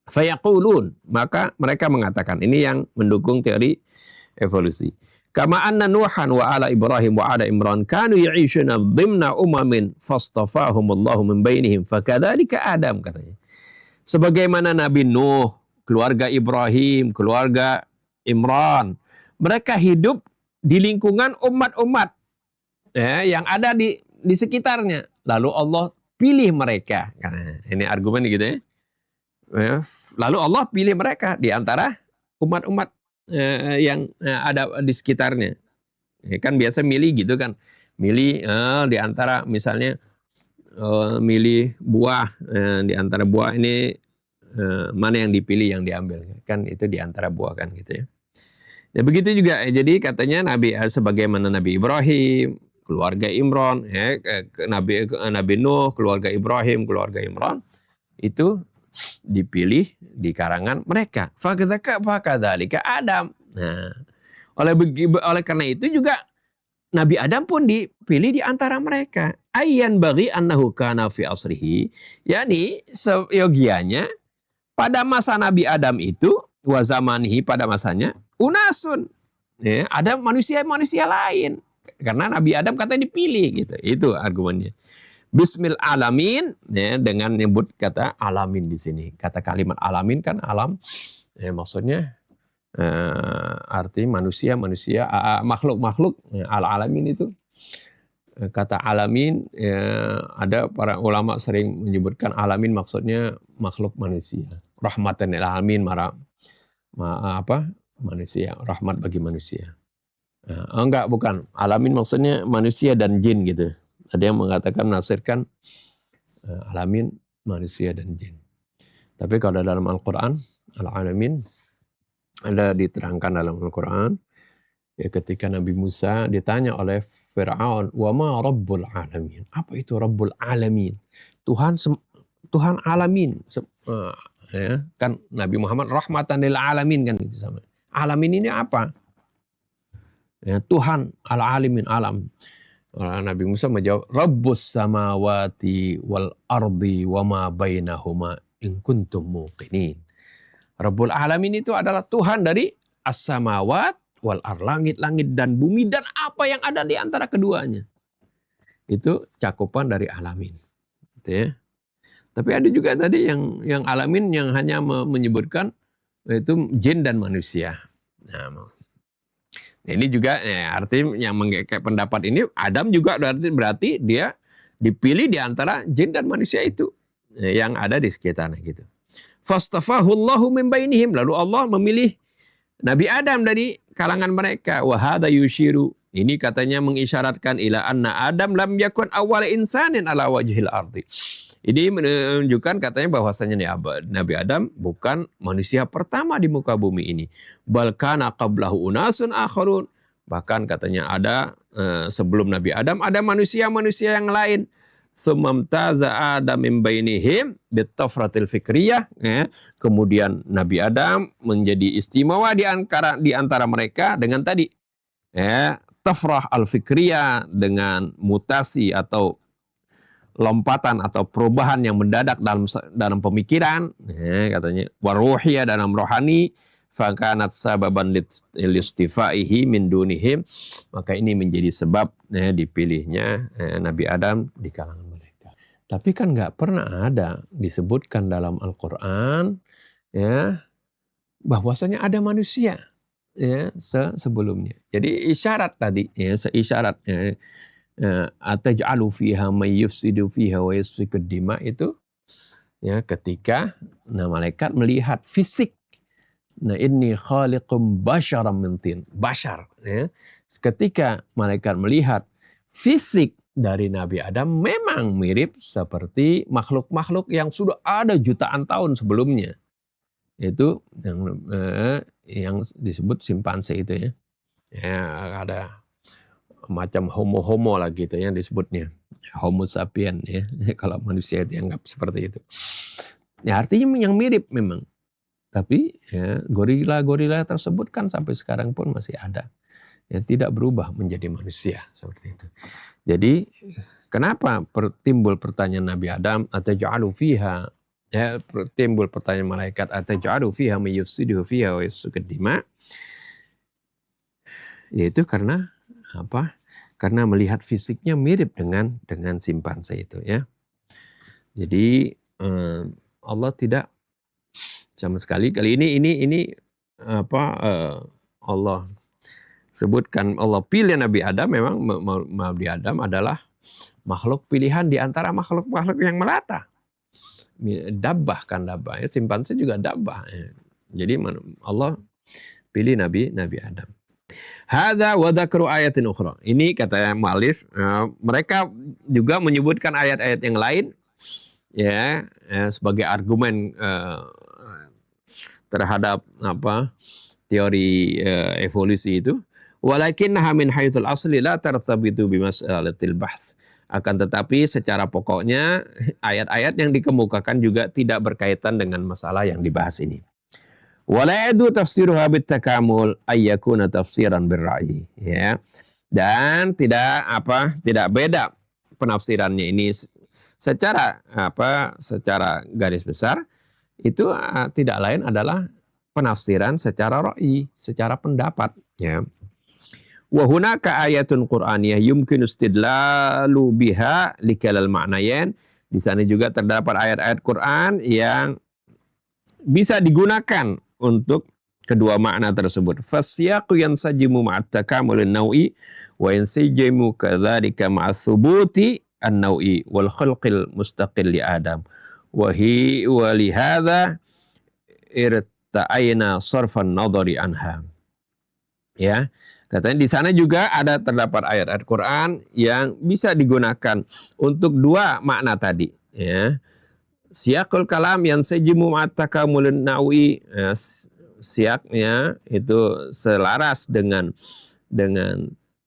Fayaqulun, maka mereka mengatakan, ini yang mendukung teori evolusi. Kama anna Nuhan wa ala Ibrahim wa ala Imran kanu ya'ishuna dhimna umamin fastafahumullahu min bainihim fakadzalika Adam, katanya. Sebagaimana Nabi Nuh, keluarga Ibrahim, keluarga Imran, mereka hidup di lingkungan umat-umat yang ada di sekitarnya. Lalu Allah pilih mereka. Ini argumen gitu ya. Lalu Allah pilih mereka di antara umat-umat yang ada di sekitarnya. Kan biasa milih gitu kan. Milih di antara misalnya milih buah, di antara buah ini mana yang dipilih, yang diambil. Kan itu di antara buah kan gitu ya. Ya begitu juga. Jadi katanya sebagaimana Nabi Ibrahim, keluarga Imran, Nabi Nuh, keluarga Ibrahim, keluarga Imran, itu dipilih di karangan mereka. Fakadzalika Adam. Nah, oleh karena itu juga Nabi Adam pun dipilih di antara mereka. Ayyan bagi annahu kana fi asrihi, yakni seyogianya pada masa Nabi Adam itu, wa zamanihi, pada masanya, unasun, ya, ada manusia-manusia lain. Karena Nabi Adam katanya dipilih gitu. Itu argumennya. Bismil alamin, ya, dengan nyebut kata alamin di sini. Kata kalimat alamin kan alam, ya, maksudnya arti manusia, makhluk-makhluk. Ya, alamin itu kata alamin, ya, ada para ulama sering menyebutkan alamin maksudnya makhluk manusia. Rahmatan lil alamin, manusia, rahmat bagi manusia. Bukan. Alamin maksudnya manusia dan jin gitu. Ada yang mengatakan, menafsirkan alamin manusia dan jin. Tapi kalau dalam Al-Quran, al-alamin ada diterangkan dalam Al-Quran, ya, ketika Nabi Musa ditanya oleh Fir'aun, wa ma rabbul alamin? Apa itu rabbul alamin? Tuhan alamin. Ya, kan Nabi Muhammad rahmatan lil alamin kan itu sama. Alamin ini apa? Ya, Tuhan al-alimin, alam. Nabi Musa menjawab, Rabbus samawati wal ardi wa ma bainahuma in kuntum muqinin. Rabbul alamin itu adalah Tuhan dari as-samawat wal ard, langit-langit dan bumi dan apa yang ada di antara keduanya. Itu cakupan dari alamin. Gitu ya. Tapi ada juga tadi yang alamin yang hanya menyebutkan itu jin dan manusia. Nah, ini juga arti yang mengkaitkan pendapat ini, Adam juga berarti dia dipilih di antara jin dan manusia itu yang ada di sekitarnya gitu. Fastafahullahu min bainihim, lalu Allah memilih Nabi Adam dari kalangan mereka. Wa hadza yushiru, ini katanya mengisyaratkan ila anna Adam lam yakun awwal insanin ala wajhil ardi. Ini menunjukkan katanya bahwasanya Nabi Adam bukan manusia pertama di muka bumi ini. Bal kana qablahu unasun akharun. Bahkan katanya ada sebelum Nabi Adam ada manusia-manusia yang lain. Sumamtaza Adam min bainihim bitafratil fikriyah. Ya. Kemudian Nabi Adam menjadi istimewa di antara mereka dengan tadi. Ya, tafrah al-fikriyah, dengan mutasi atau lompatan atau perubahan yang mendadak dalam pemikiran, katanya waruhiyah, dalam rohani, fakanat sababan listifaihi min dunihim, maka ini menjadi sebab dipilihnya Nabi Adam di kalangan mereka. Tapi kan nggak pernah ada disebutkan dalam Al-Quran ya bahwasanya ada manusia ya sebelumnya. Jadi isyarat tadi ya, seisyarat ya, ataj'alu fiha may yufsidu fiha wa yasfiku dima, itu ya ketika malaikat melihat fisik. Nah, inni khaliqum basyaram min tin, bashar ya. Ketika malaikat melihat fisik dari Nabi Adam memang mirip seperti makhluk-makhluk yang sudah ada jutaan tahun sebelumnya. Itu yang disebut simpanse itu ya. Ya, ada macam homo lah gitu ya disebutnya, homo sapien ya, kalau manusia dianggap seperti itu. Ya artinya yang mirip memang. Tapi ya, gorila tersebut kan sampai sekarang pun masih ada. Ya, tidak berubah menjadi manusia seperti itu. Jadi kenapa timbul pertanyaan Nabi Adam, ataj'alu fiha, ya, timbul pertanyaan malaikat, ataj'alu fiha may yufsidu fiha wa yasfiku dima, yaitu karena apa? Karena melihat fisiknya mirip dengan simpanse itu ya. Jadi Allah tidak sama sekali. Kali ini Allah sebutkan, Allah pilih Nabi Adam. Memang Nabi Adam adalah makhluk pilihan di antara makhluk-makhluk yang melata. Dabbah kan, dabbah ya, simpanse juga dabbah ya. Jadi Allah pilih Nabi Adam. Hadza wa dzakru ayatin ukhra. Ini kata mu'allif, mereka juga menyebutkan ayat-ayat yang lain ya, sebagai argumen terhadap teori evolusi itu. Walakinnaha min haitsul asli la tartabitu bimas'alatil bahts. Akan tetapi secara pokoknya ayat-ayat yang dikemukakan juga tidak berkaitan dengan masalah yang dibahas ini. Wala yadu tafsiruha bitakamul ayyakuna tafsiran birra'yi, ya. Dan tidak beda penafsirannya ini secara garis besar itu tidak lain adalah penafsiran secara ra'yi, secara pendapat, ya. Wa hunaka ayatun Qur'aniyah yumkinu istidlalu biha likalal ma'nayain. Di sana juga terdapat ayat-ayat Quran yang bisa digunakan untuk kedua makna tersebut. Fasyaqu yansajimu ma'at takamulin naw'i wa yansajimu kadzalika ma'ats thubuti an-naw'i wal khalqil mustaqil li Adam. Wa li hadza irta'ayna sarfan nadhari anha. Ya. Katanya di sana juga terdapat ayat-ayat Quran yang bisa digunakan untuk dua makna tadi. Ya. Siyaqul kalam yang sejimu ma'atakamulun nawi, siaknya itu selaras dengan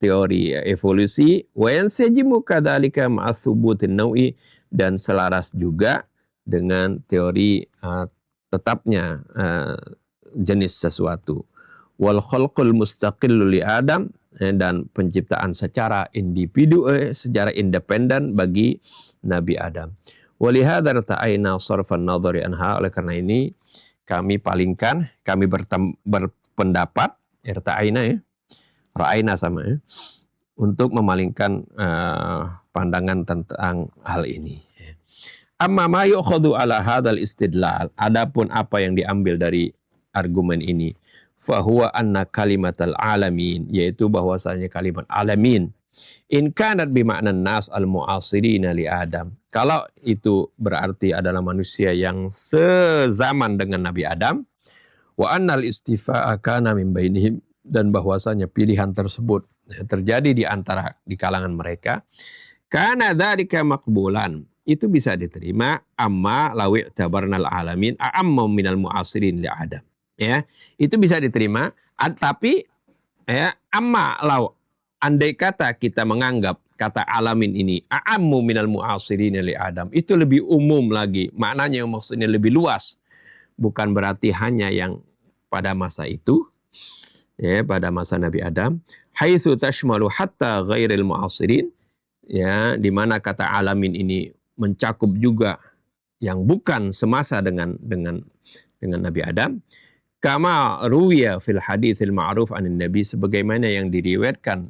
teori evolusi. Wa yang sejimu kadzalika ma'atsubutin nawi, dan selaras juga dengan teori tetapnya jenis sesuatu. Wal khalqul mustaqillu li Adam, dan penciptaan secara individu, secara independen bagi Nabi Adam. Walihadza ta'ayna sarfan nadhari anha. Oleh karena ini kami berpendapat, irta'ayna ya, ra'ayna sama ya, untuk memalingkan pandangan tentang hal ini. Amma ma yu'khadhu ala hadzal istidlal, adapun apa yang diambil dari argumen ini, fahuwa anna kalimatal alamin, yaitu bahwasanya kalimat alamin in kanat bima'nan nas al-mu'asirina li Adam, kalau itu berarti adalah manusia yang sezaman dengan Nabi Adam, wa annal istifa'a kana min bainihim, dan bahwasanya pilihan tersebut terjadi di kalangan mereka, kana dzalika maqbulan, itu bisa diterima, amma lawi tabarnal alamin a'ammu minal mu'asirin li Adam. Ya, itu bisa diterima, tapi ya, amma law, andai kata kita menganggap kata alamin ini a'ammu minal mu'asirin li Adam, itu lebih umum lagi, maknanya yang maksudnya lebih luas, bukan berarti hanya yang pada masa itu, ya, pada masa Nabi Adam, haitsu tashmalu hatta ghairil mu'asirin, ya, di mana kata alamin ini mencakup juga yang bukan semasa dengan Nabi Adam. Kama ruwiya fil haditsil ma'ruf anin Nabi, sebagaimana yang diriwayatkan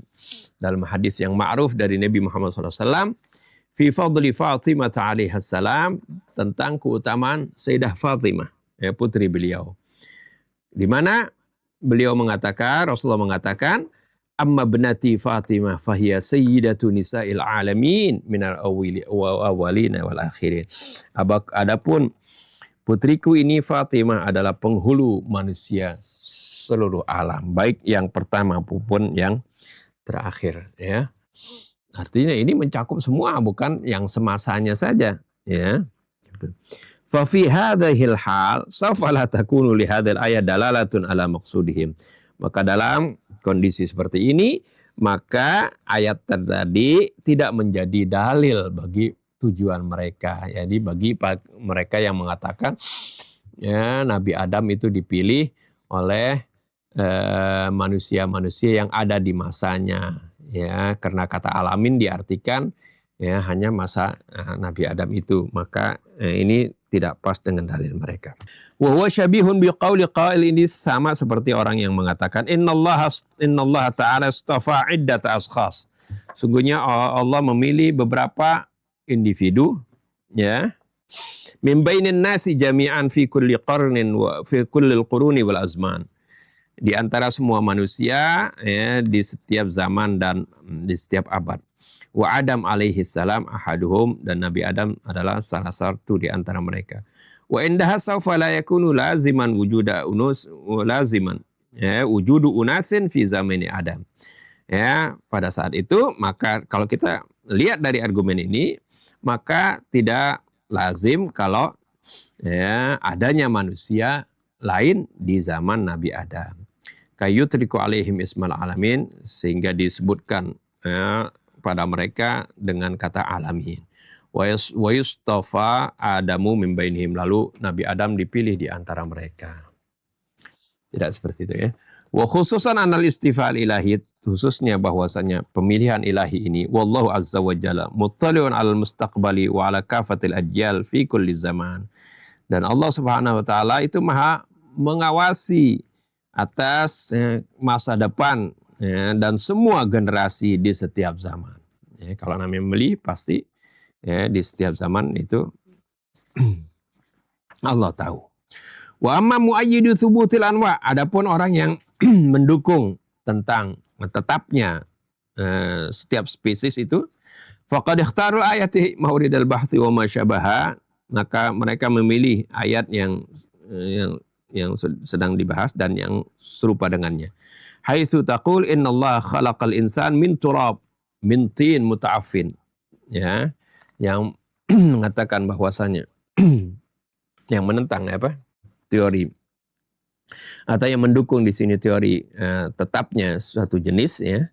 dalam hadis yang ma'ruf dari Nabi Muhammad SAW, fi fadli Fatimah alaihi salam, tentang keutamaan Sayyidah Fatimah, ya, putri beliau, di mana beliau mengatakan, Rasulullah mengatakan, amma benati Fatimah fahiya sayyidatu nisa'il alamin minal awwalina wal akhirin. Adapun putriku ini Fatimah adalah penghulu manusia seluruh alam, baik yang pertama maupun yang terakhir, ya. Artinya ini mencakup semua, bukan yang semasanya saja, ya. Fa fi hadzal hal sawfa la takunu li hadzal ayat dalalatun ala maqsudihim. Maka dalam kondisi seperti ini, maka ayat tadi tidak menjadi dalil bagi tujuan mereka. Jadi bagi mereka yang mengatakan, ya, Nabi Adam itu dipilih oleh manusia-manusia yang ada di masanya, ya, karena kata alamin diartikan, ya, hanya masa Nabi Adam itu, maka ini tidak pas dengan dalil mereka. Wa huwa syabihun biqauli qail, ini sama seperti orang yang mengatakan innallaha ta'ala istafa iddata ashkhas. Sungguhnya Allah memilih beberapa individu, ya, Min bainin nasi jami'an fi kulli qarnin wa fi kulli quruni wal azman. Di antara semua manusia ya, di setiap zaman dan di setiap abad. Wa Adam alaihi salam ahaduhum, dan Nabi Adam adalah salah satu di antara mereka. Wa indaha sawfa la yakunu laziman wujuda unus laziman ya, wujudu unasin fi zamani Adam. Ya, pada saat itu maka kalau kita lihat dari argumen ini, maka tidak lazim kalau ya, adanya manusia lain di zaman Nabi Adam. Kayutriku alaihim ismal alamin, sehingga disebutkan ya, pada mereka dengan kata alamin. Wa yustafa Adamu min bainihim, lalu Nabi Adam dipilih di antara mereka. Tidak seperti itu ya. Wa khususan anal istifal ilahi, khususnya bahwasanya pemilihan ilahi ini, wallahu azza wa jalla muttali'un alal mustaqbali wa ala kafatil ajyal fi kulli zaman. Dan Allah Subhanahu wa taala itu maha mengawasi atas masa depan ya, dan semua generasi di setiap zaman. Ya, kalau namanya memilih pasti ya, di setiap zaman itu Allah tahu. Wa amma muayyidu thubutil anwa, adapun orang yang mendukung tentang tetapnya setiap spesies itu, faqad ikhtarul ayati mauridal bahthi wa ma syabaha, maka mereka memilih ayat yang sedang dibahas dan yang serupa dengannya. Haitsu taqul innallaha khalaqal insan min turab min tin muta'affin. Ya, yang mengatakan bahwasanya yang menentang apa? Teori atau yang mendukung di sini teori tetapnya suatu jenis ya.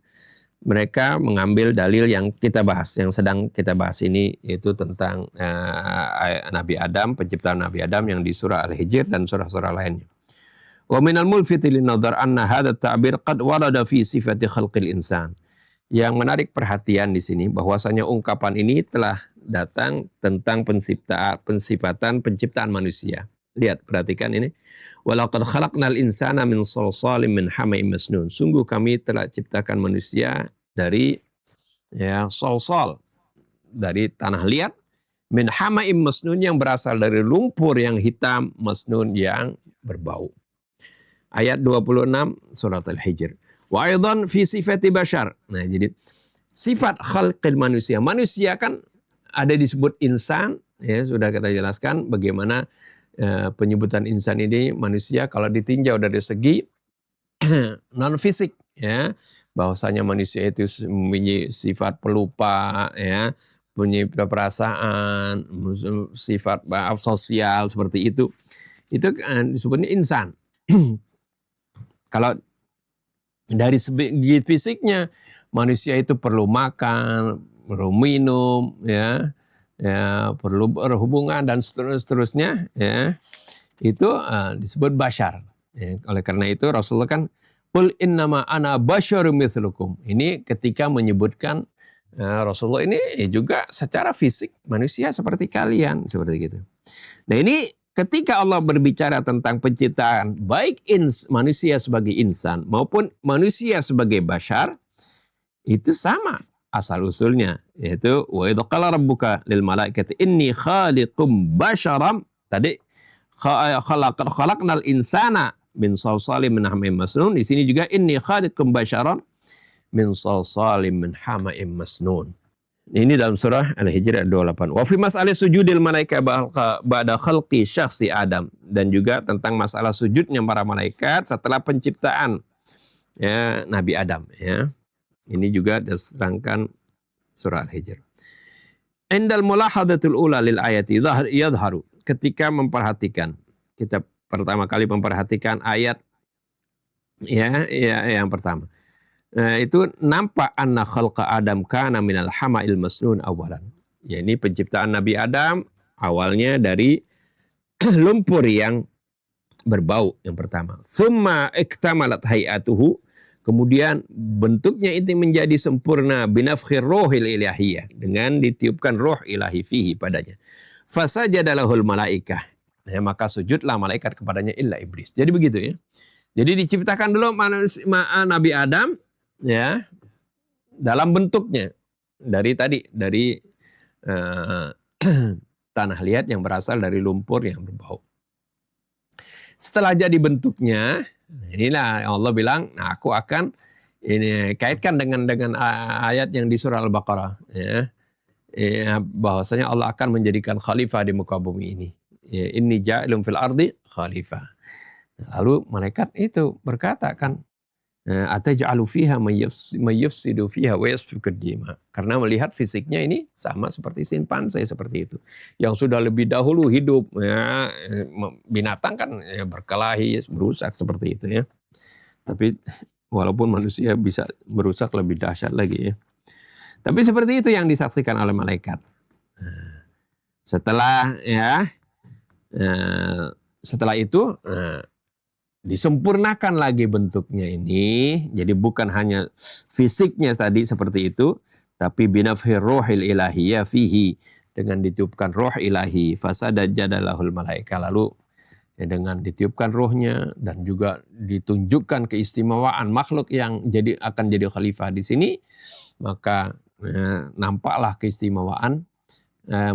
Mereka mengambil dalil yang kita bahas, yang sedang kita bahas ini, yaitu tentang Nabi Adam, penciptaan Nabi Adam yang di surah Al-Hijr dan surah-surah lainnya. Wa minal mulfiti linnadhar anna hadha ta'bir qad warada fi sifati khalqil insan. Yang menarik perhatian di sini bahwasanya ungkapan ini telah datang tentang pensifatan penciptaan manusia. Lihat, perhatikan ini. Walaqad khalaqnal insana min salsalin min hama'in masnun. Sungguh kami telah ciptakan manusia dari ya salsal, dari tanah liat, min hama'in masnun, yang berasal dari lumpur yang hitam, masnun yang berbau. Ayat 26 surat Al-Hijr. Wa aidan fi sifati bashar. Nah, jadi sifat khalqil manusia. Manusia kan ada disebut insan, ya sudah kita jelaskan bagaimana penyebutan insan ini, manusia kalau ditinjau dari segi non fisik ya, bahwasanya manusia itu mempunyai sifat pelupa ya, punya perasaan, sifat sosial seperti itu disebutnya insan. Kalau dari segi fisiknya, manusia itu perlu makan, perlu minum ya, perlu berhubungan dan seterusnya ya, itu disebut bashar ya. Oleh karena itu Rasulullah kan qul innama ana basyarum mithlukum, ini ketika menyebutkan Rasulullah ini juga secara fisik manusia seperti kalian, seperti gitu. Nah, ini ketika Allah berbicara tentang penciptaan baik manusia sebagai insan maupun manusia sebagai bashar, itu sama asal usulnya, yaitu wa idza qala rabbuka lil malaikati inni khaliqum basyaram, tadi khalaqnal insana min salsalin min hama'in masnun, di sini juga inni khaliqum basyaram min salsalin min hama'in masnun. Ini dalam surah Al-Hijr ayat 28. Wa fi mas'alah sujudil malaika ba'da khalqi syakhsi Adam, dan juga tentang masalah sujudnya para malaikat setelah penciptaan ya Nabi Adam ya. Ini juga diserangkan surah Al-Hijr. Indal mulahadatul ula lil ayati yadharu, ketika memperhatikan, kita pertama kali memperhatikan ayat ya yang pertama. Itu nampak anna khalqa Adam kana minal hama'il masnun awalan. Ya, ini penciptaan Nabi Adam awalnya dari lumpur yang berbau yang pertama. Tsumma iktamalat hay'atuhu, kemudian bentuknya itu menjadi sempurna binafkhir rohil ilahiyah, dengan ditiupkan roh ilahi fihi padanya. Fasajadalahul malaikah, ya, maka sujudlah malaikat kepadanya illa iblis. Jadi begitu ya. Jadi diciptakan dulu Nabi Adam ya dalam bentuknya dari tanah liat yang berasal dari lumpur yang berbau. Setelah jadi bentuknya, inilah Allah bilang, nah aku akan ini kaitkan dengan ayat yang di surah Al-Baqarah, ya, bahwasanya Allah akan menjadikan khalifah di muka bumi ini. Ya, inni ja'ilun fil ardi khalifah. Lalu malaikat itu berkata kan, ataj'alu fiha may yufsidu fiha wa yasfikud dima. Karena melihat fisiknya ini sama seperti simpanse seperti itu. Yang sudah lebih dahulu hidup, ya, binatang kan ya, berkelahi, berusak seperti itu ya. Tapi walaupun manusia bisa berusak lebih dahsyat lagi ya. Tapi seperti itu yang disaksikan oleh malaikat. Setelah itu disempurnakan lagi bentuknya ini. Jadi bukan hanya fisiknya tadi seperti itu, tapi binafhir rohil ilahiyah fihi, dengan ditiupkan roh ilahi, fasadajadalahul malaika, lalu ya, dengan ditiupkan rohnya dan juga ditunjukkan keistimewaan makhluk yang akan jadi khalifah di sini, maka nampaklah keistimewaan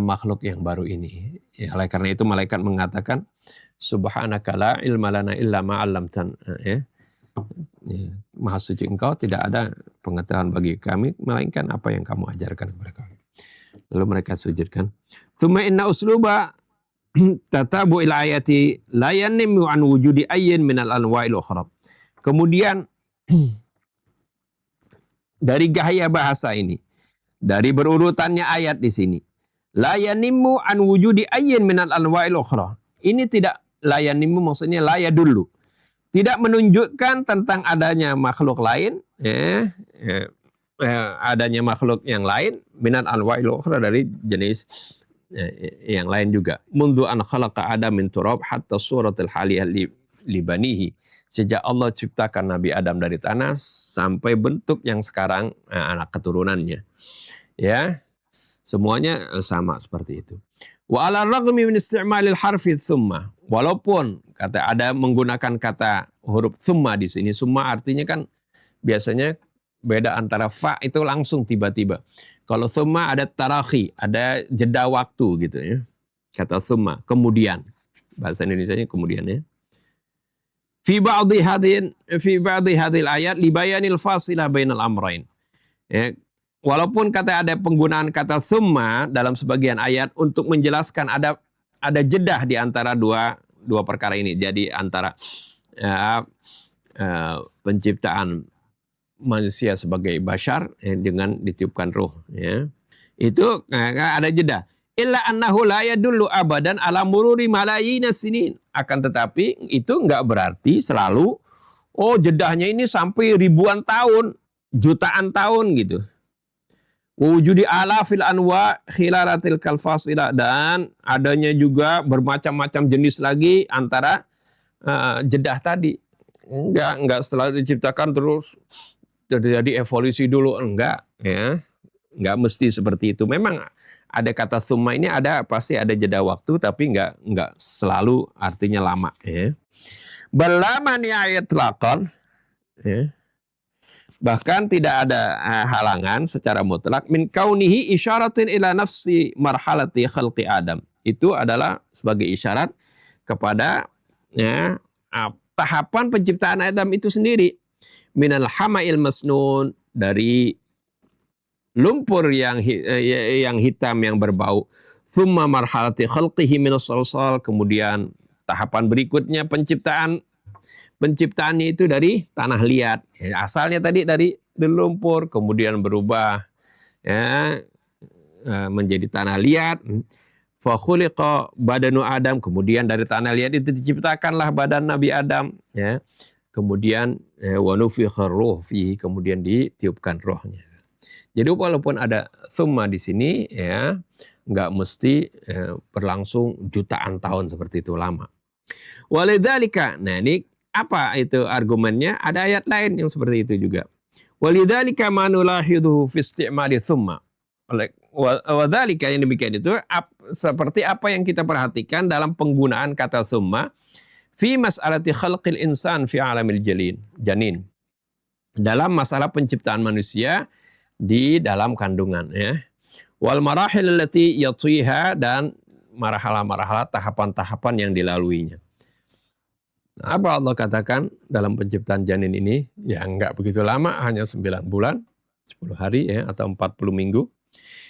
makhluk yang baru ini. Ya, oleh karena itu malaikat mengatakan, subhanaka la ilma lana illa ma 'allamtana, ya. Maha suci engkau, tidak ada pengetahuan bagi kami melainkan apa yang kamu ajarkan kepada kami. Lalu mereka sujudkan. Tsumma inna usluba tatabu ila ayati la yanmu an wujudi ayyin minal anwa'il ukhra. Kemudian dari gaya bahasa ini, dari berurutannya ayat di sini, la yanmu an wujudi ayyin minal anwa'il ukhra. Ini tidak la yanmu, maksudnya la yadullu, tidak menunjukkan tentang adanya makhluk lain, adanya makhluk yang lain, minal anwa'il ukhra, dari jenis yang lain juga. Mundu an khalaqa Adam min turab hatta suratul haliyah li banihi. Sejak Allah ciptakan Nabi Adam dari tanah sampai bentuk yang sekarang anak keturunannya. Ya. Semuanya sama seperti itu. Wa ala raghmi min isti'malil harfi tsumma. Walaupun ada menggunakan kata huruf tsumma di sini. Tsumma artinya kan biasanya beda antara fa itu langsung tiba-tiba. Kalau tsumma ada tarakhi, ada jeda waktu gitu ya. Kata tsumma, kemudian. Bahasa Indonesianya kemudian ya. Fi ba'dhi hadhil ayat li bayanil fasilah bainal amrain. Ya. Walaupun ada penggunaan kata tsumma dalam sebagian ayat untuk menjelaskan ada jedah di antara dua perkara ini. Jadi antara penciptaan manusia sebagai bashar dengan ditiupkan ruh, ya. Itu ada jeda. Illa annahu la yadullu abadan ala mururi malayina sinin. Akan tetapi itu enggak berarti selalu jedahnya ini sampai ribuan tahun, jutaan tahun gitu. Wujudi alafil anwa khilalatil kalfasila, dan adanya juga bermacam-macam jenis lagi antara jedah tadi. Enggak setelah diciptakan terus terjadi evolusi dulu, enggak ya. Enggak mesti seperti itu. Memang ada kata tsumma ini pasti ada jeda waktu, tapi enggak selalu artinya lama ya. Balaman ayat lakon ya. Bahkan tidak ada halangan secara mutlak min kaunihi isyaratin ila nafsi marhalati khalqi Adam. Itu adalah sebagai isyarat kepada ya, tahapan penciptaan Adam itu sendiri. Minal hama'il masnun, dari lumpur yang hitam yang berbau. Tsumma marhalati khalqihi minas salsal, kemudian tahapan berikutnya penciptaannya itu dari tanah liat. Ya, asalnya tadi dari lumpur, kemudian berubah ya, menjadi tanah liat. Fa khuliqa badanu Adam, kemudian dari tanah liat itu diciptakanlah badan Nabi Adam. Ya. Kemudian wa nufikha ruh fihi, kemudian ditiupkan rohnya. Jadi walaupun ada tsumma di sini ya, enggak mesti berlangsung jutaan tahun seperti itu, lama. Walidzalika, nah ini apa itu argumennya? Ada ayat lain yang seperti itu juga. Walidzalika manulahidhu fi isti'mali tsumma. Wadzalika, yang demikian itu seperti apa yang kita perhatikan dalam penggunaan kata tsumma fi mas'alati khalqil insan fi alamil janin. Dalam masalah penciptaan manusia di dalam kandungan ya. Wal marahil allati yatiha, dan marhala-marhala, tahapan-tahapan yang dilaluinya. Apa Allah katakan dalam penciptaan janin ini? Ya enggak begitu lama, hanya 9 bulan, 10 hari ya, atau 40 minggu.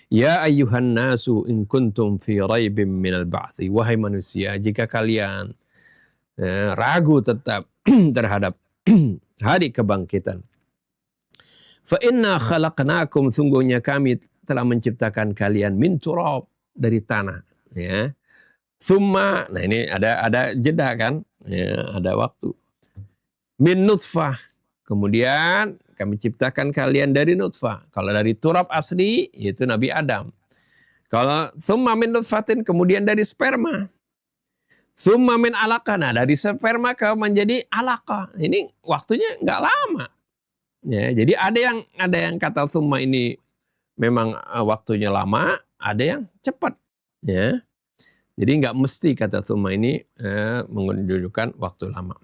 Ya ayyuhan nasu in kuntum fi raibim minal ba'thi. Wahai manusia, jika kalian ragu tetap terhadap hari kebangkitan. Fa inna khalaqnakum, sungguhnya kami telah menciptakan kalian min turab, dari tanah, ya. Summa, nah ini ada jeda kan, ya, ada waktu. Min nutfah, kemudian kami ciptakan kalian dari nutfah. Kalau dari turab asli, yaitu Nabi Adam. Kalau summa min nutfatin, kemudian dari sperma. Summa min alaqah, nah dari sperma ke menjadi alaqah. Ini waktunya nggak lama. Ya, jadi ada yang kata summa ini memang waktunya lama, ada yang cepat. Ya, jadi nggak mesti kata summa ini menunjukkan waktu lama.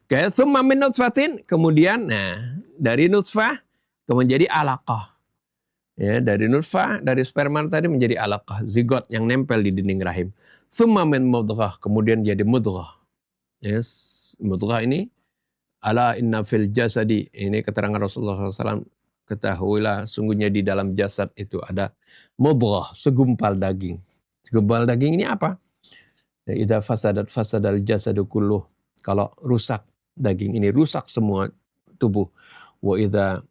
Kayak summa min nutfatin, kemudian nah dari nutfah kemudian jadi alaqah. Ya, dari nutfah, dari sperma tadi menjadi alaqah, zigot yang nempel di dinding rahim. Summa min mudghah, kemudian jadi mudghah. Yes, mudghah ini ala inna fil jasadi, ini keterangan Rasulullah SAW, ketahuilah sungguhnya di dalam jasad itu ada mudghah, segumpal daging. Segumpal daging ini apa? Ya, idza fasadal jasadu kulluh. Kalau rusak daging ini, rusak semua tubuh. Wa idza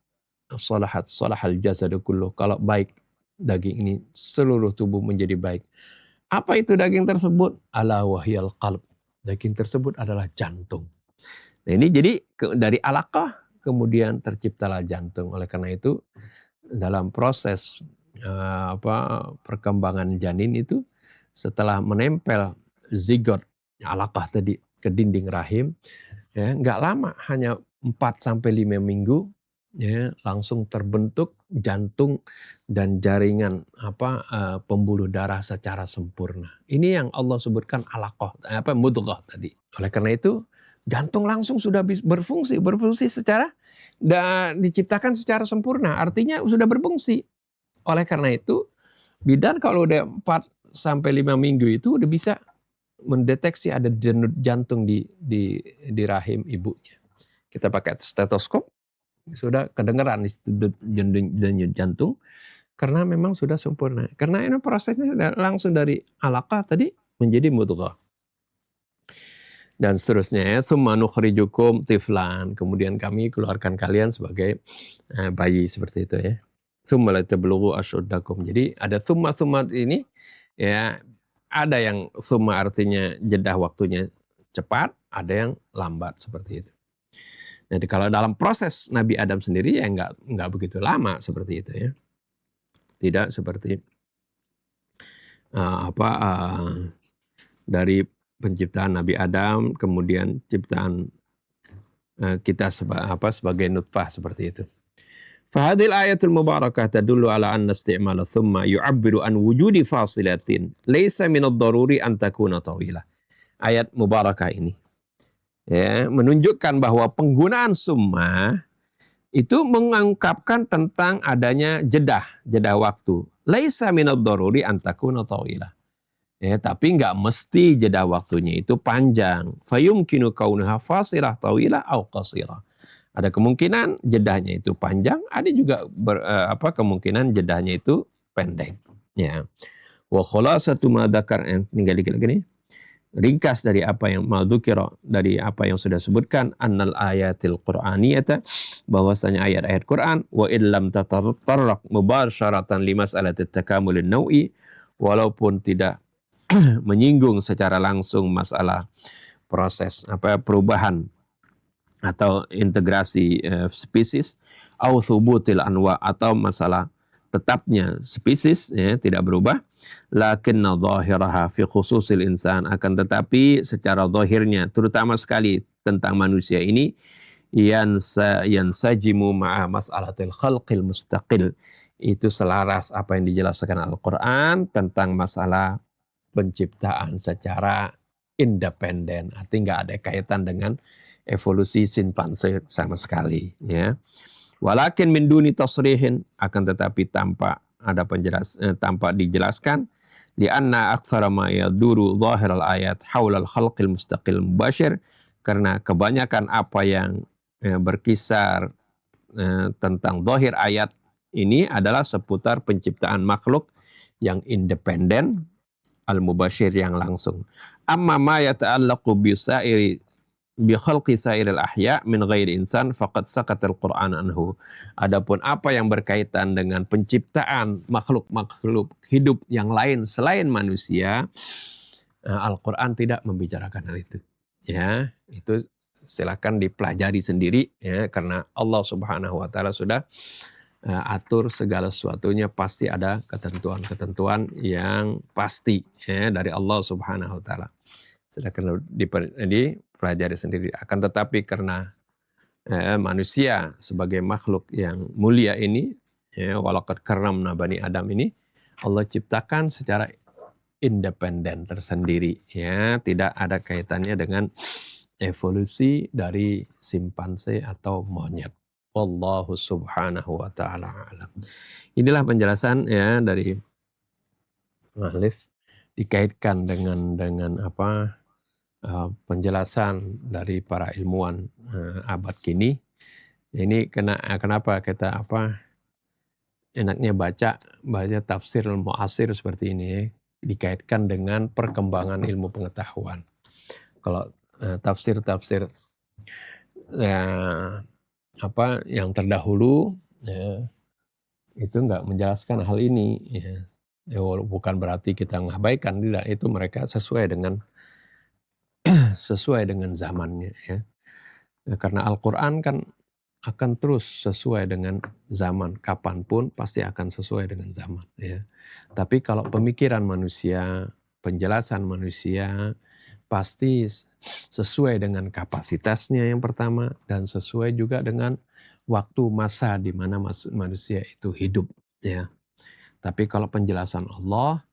salahal jasadu kulluh. Kalau baik daging ini, seluruh tubuh menjadi baik. Apa itu daging tersebut? Ala wahyal qalb. Daging tersebut adalah jantung. Nah ini jadi dari alaqah kemudian terciptalah jantung. Oleh karena itu dalam proses perkembangan janin itu, setelah menempel zigot alaqah tadi ke dinding rahim, ya nggak lama, hanya 4-5 minggu, ya langsung terbentuk jantung dan jaringan pembuluh darah secara sempurna. Ini yang Allah sebutkan alaqah, mudghah tadi. Oleh karena itu jantung langsung sudah berfungsi secara diciptakan secara sempurna, artinya sudah berfungsi. Oleh karena itu bidan kalau udah 4-5 minggu itu udah bisa mendeteksi ada denyut jantung di rahim ibunya. Kita pakai stetoskop, sudah kedengeran denyut jantung karena memang sudah sempurna. Karena ini prosesnya langsung dari alaqah tadi menjadi mudghah. Dan seterusnya, ya, tsumma nukhrijukum tiflan, kemudian kami keluarkan kalian sebagai bayi, seperti itu ya. Tsumma latablughu asyuddakum. Jadi ada tsumma ini, ya, ada yang tsumma artinya jeda waktunya cepat, ada yang lambat seperti itu. Jadi kalau dalam proses Nabi Adam sendiri ya enggak begitu lama seperti itu ya. Tidak seperti dari penciptaan Nabi Adam, kemudian ciptaan kita sebagai nutfah seperti itu. Fahadil ayatul mubarakah tadullu ala anna isti'mala thumma yu'abbiru an wujudi fasilatin laysa min ad-daruri an takuna tawilah. Ayat mubarakah ini ya menunjukkan bahwa penggunaan summa itu mengungkapkan tentang adanya jeda waktu. Laysa min ad-daruri an takuna tawilah. Ya, tapi nggak mesti jeda waktunya itu panjang. Fayumkinu kaunaha fasilah tawilah au qasirah. Ada kemungkinan jedahnya itu panjang, ada juga kemungkinan jedahnya itu pendek. Ya. Wa khulasatu ma dzakar, tinggal dikit lagi nih. Ringkas dari apa yang madzukira, dari apa yang sudah sebutkan, annal ayatil qur'aniyata, bahwasanya ayat-ayat Quran, wa illam tatarraq mubasharatan limas'alatit takamulin naui, walaupun tidak menyinggung secara langsung masalah proses perubahan atau integrasi spesies, au thubutil anwa, atau masalah tetapnya spesies ya, tidak berubah, lakinna dhahiraha fi khususil insan, akan tetapi secara zahirnya terutama sekali tentang manusia ini yansajimu ma'a mas'alatil khalqil mustaqil, itu selaras apa yang dijelaskan Al-Quran tentang masalah penciptaan secara independen, artinya nggak ada kaitan dengan evolusi simpanse sama sekali ya. Walakin min duni tasrihin, akan tetapi tanpa dijelaskan lianna aktsara ma yaduru zahiral ayat haulal khalqil mustaqil mubashir, karena kebanyakan apa yang berkisar tentang zahir ayat ini adalah seputar penciptaan makhluk yang independen, al-mubashir yang langsung. Amma ma yata'allaqu bi khalqi sairil ahya min ghairi insan faqad sakatal Qur'an anhu. Adapun apa yang berkaitan dengan penciptaan makhluk-makhluk hidup yang lain selain manusia, Al-Qur'an tidak membicarakan hal itu. Ya, itu silakan dipelajari sendiri ya, karena Allah Subhanahu wa taala sudah atur segala sesuatunya, pasti ada ketentuan-ketentuan yang pasti ya dari Allah Subhanahu wa taala. Silakan dipelajari sendiri. Akan tetapi karena manusia sebagai makhluk yang mulia ini ya, walaqad karramna bani Adam ini Allah ciptakan secara independen tersendiri ya, tidak ada kaitannya dengan evolusi dari simpanse atau monyet. Wallahu subhanahu wa ta'ala alam. Inilah penjelasan ya dari Mu'allif, dikaitkan dengan apa penjelasan dari para ilmuwan abad kini. Ini kenapa kita enaknya baca tafsir mu'asir seperti ini ya, dikaitkan dengan perkembangan ilmu pengetahuan. Kalau tafsir-tafsir yang terdahulu ya, itu nggak menjelaskan hal ini ya. Bukan berarti kita mengabaikan, tidak, itu mereka sesuai dengan zamannya ya. Karena Al-Quran kan akan terus sesuai dengan zaman, kapanpun pasti akan sesuai dengan zaman ya. Tapi kalau pemikiran manusia, penjelasan manusia pasti sesuai dengan kapasitasnya yang pertama, dan sesuai juga dengan waktu masa di mana manusia itu hidup ya. Tapi kalau penjelasan Allah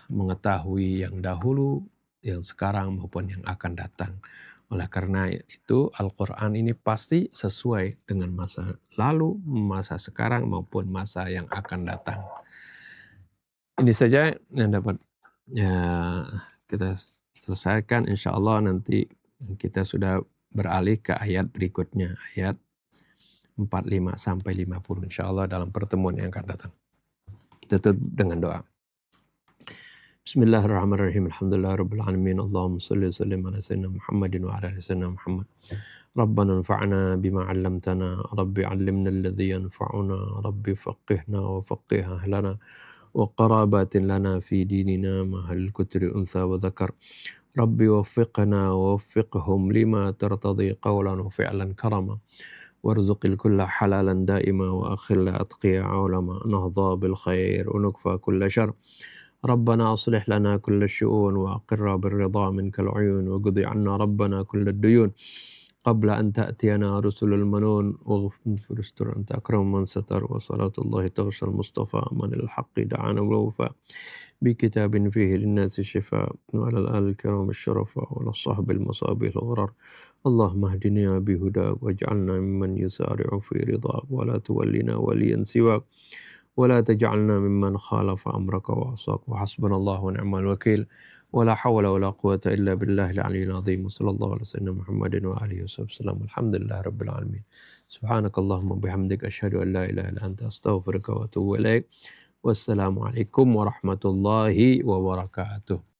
mengetahui yang dahulu, yang sekarang maupun yang akan datang. Oleh karena itu Al-Quran ini pasti sesuai dengan masa lalu, masa sekarang maupun masa yang akan datang. Ini saja yang dapat kita selesaikan. Insya Allah nanti kita sudah beralih ke ayat berikutnya, ayat 45 sampai 50 insya Allah dalam pertemuan yang akan datang. Kita tutup dengan doa. Bismillahirrahmanirrahim. Alhamdulillahirabbil alamin. Allahumma shalli wa sallim ala sayyidina Muhammadin wa ala ali sayyidina Muhammad. Rabbana anfa'na bima 'allamtana, Rabbi 'allimna alladhi yanfa'una, Rabbi faqihna wa faqih ahlana wa qarabatin lana fi dinina mahal kutri untha wa dhakar. Rabbi waffiqna wa waffiqhum lima tartadi qawlan wa fi'lan karama. وارزق الكل حلالا دائما وأخل أتقيا علما نهضى بالخير ونكفى كل شر. ربنا أصلح لنا كل الشؤون وأقر بالرضا منك العيون وقضي عنا ربنا كل الديون قبل أن تأتينا رسل المنون واغفر استر أنت أكرم من ستر. وصلاة الله تغشى المصطفى من الحق دعانا بالوفاء بكتاب فيه للناس الشفاء وعلى الآل الكرام الشرفاء وعلى الصحب المصابيح الغرر. اللهم اهدنا بهداك واجعلنا ممن يسارع في رضاك ولا تولنا وليا سواك ولا تجعلنا ممن خالف أمرك وعصاك. وحسبنا الله ونعم الوكيل ولا حول ولا قوة إلا بالله العلي العظيم. وصلى الله على سيدنا محمد وآله وصحبه وسلم. الحمد لله رب العالمين. سبحانك اللهم وبحمدك أشهد أن لا إله إلا أنت أستغفرك وأتوب إليك. Wassalamualaikum warahmatullahi wabarakatuh.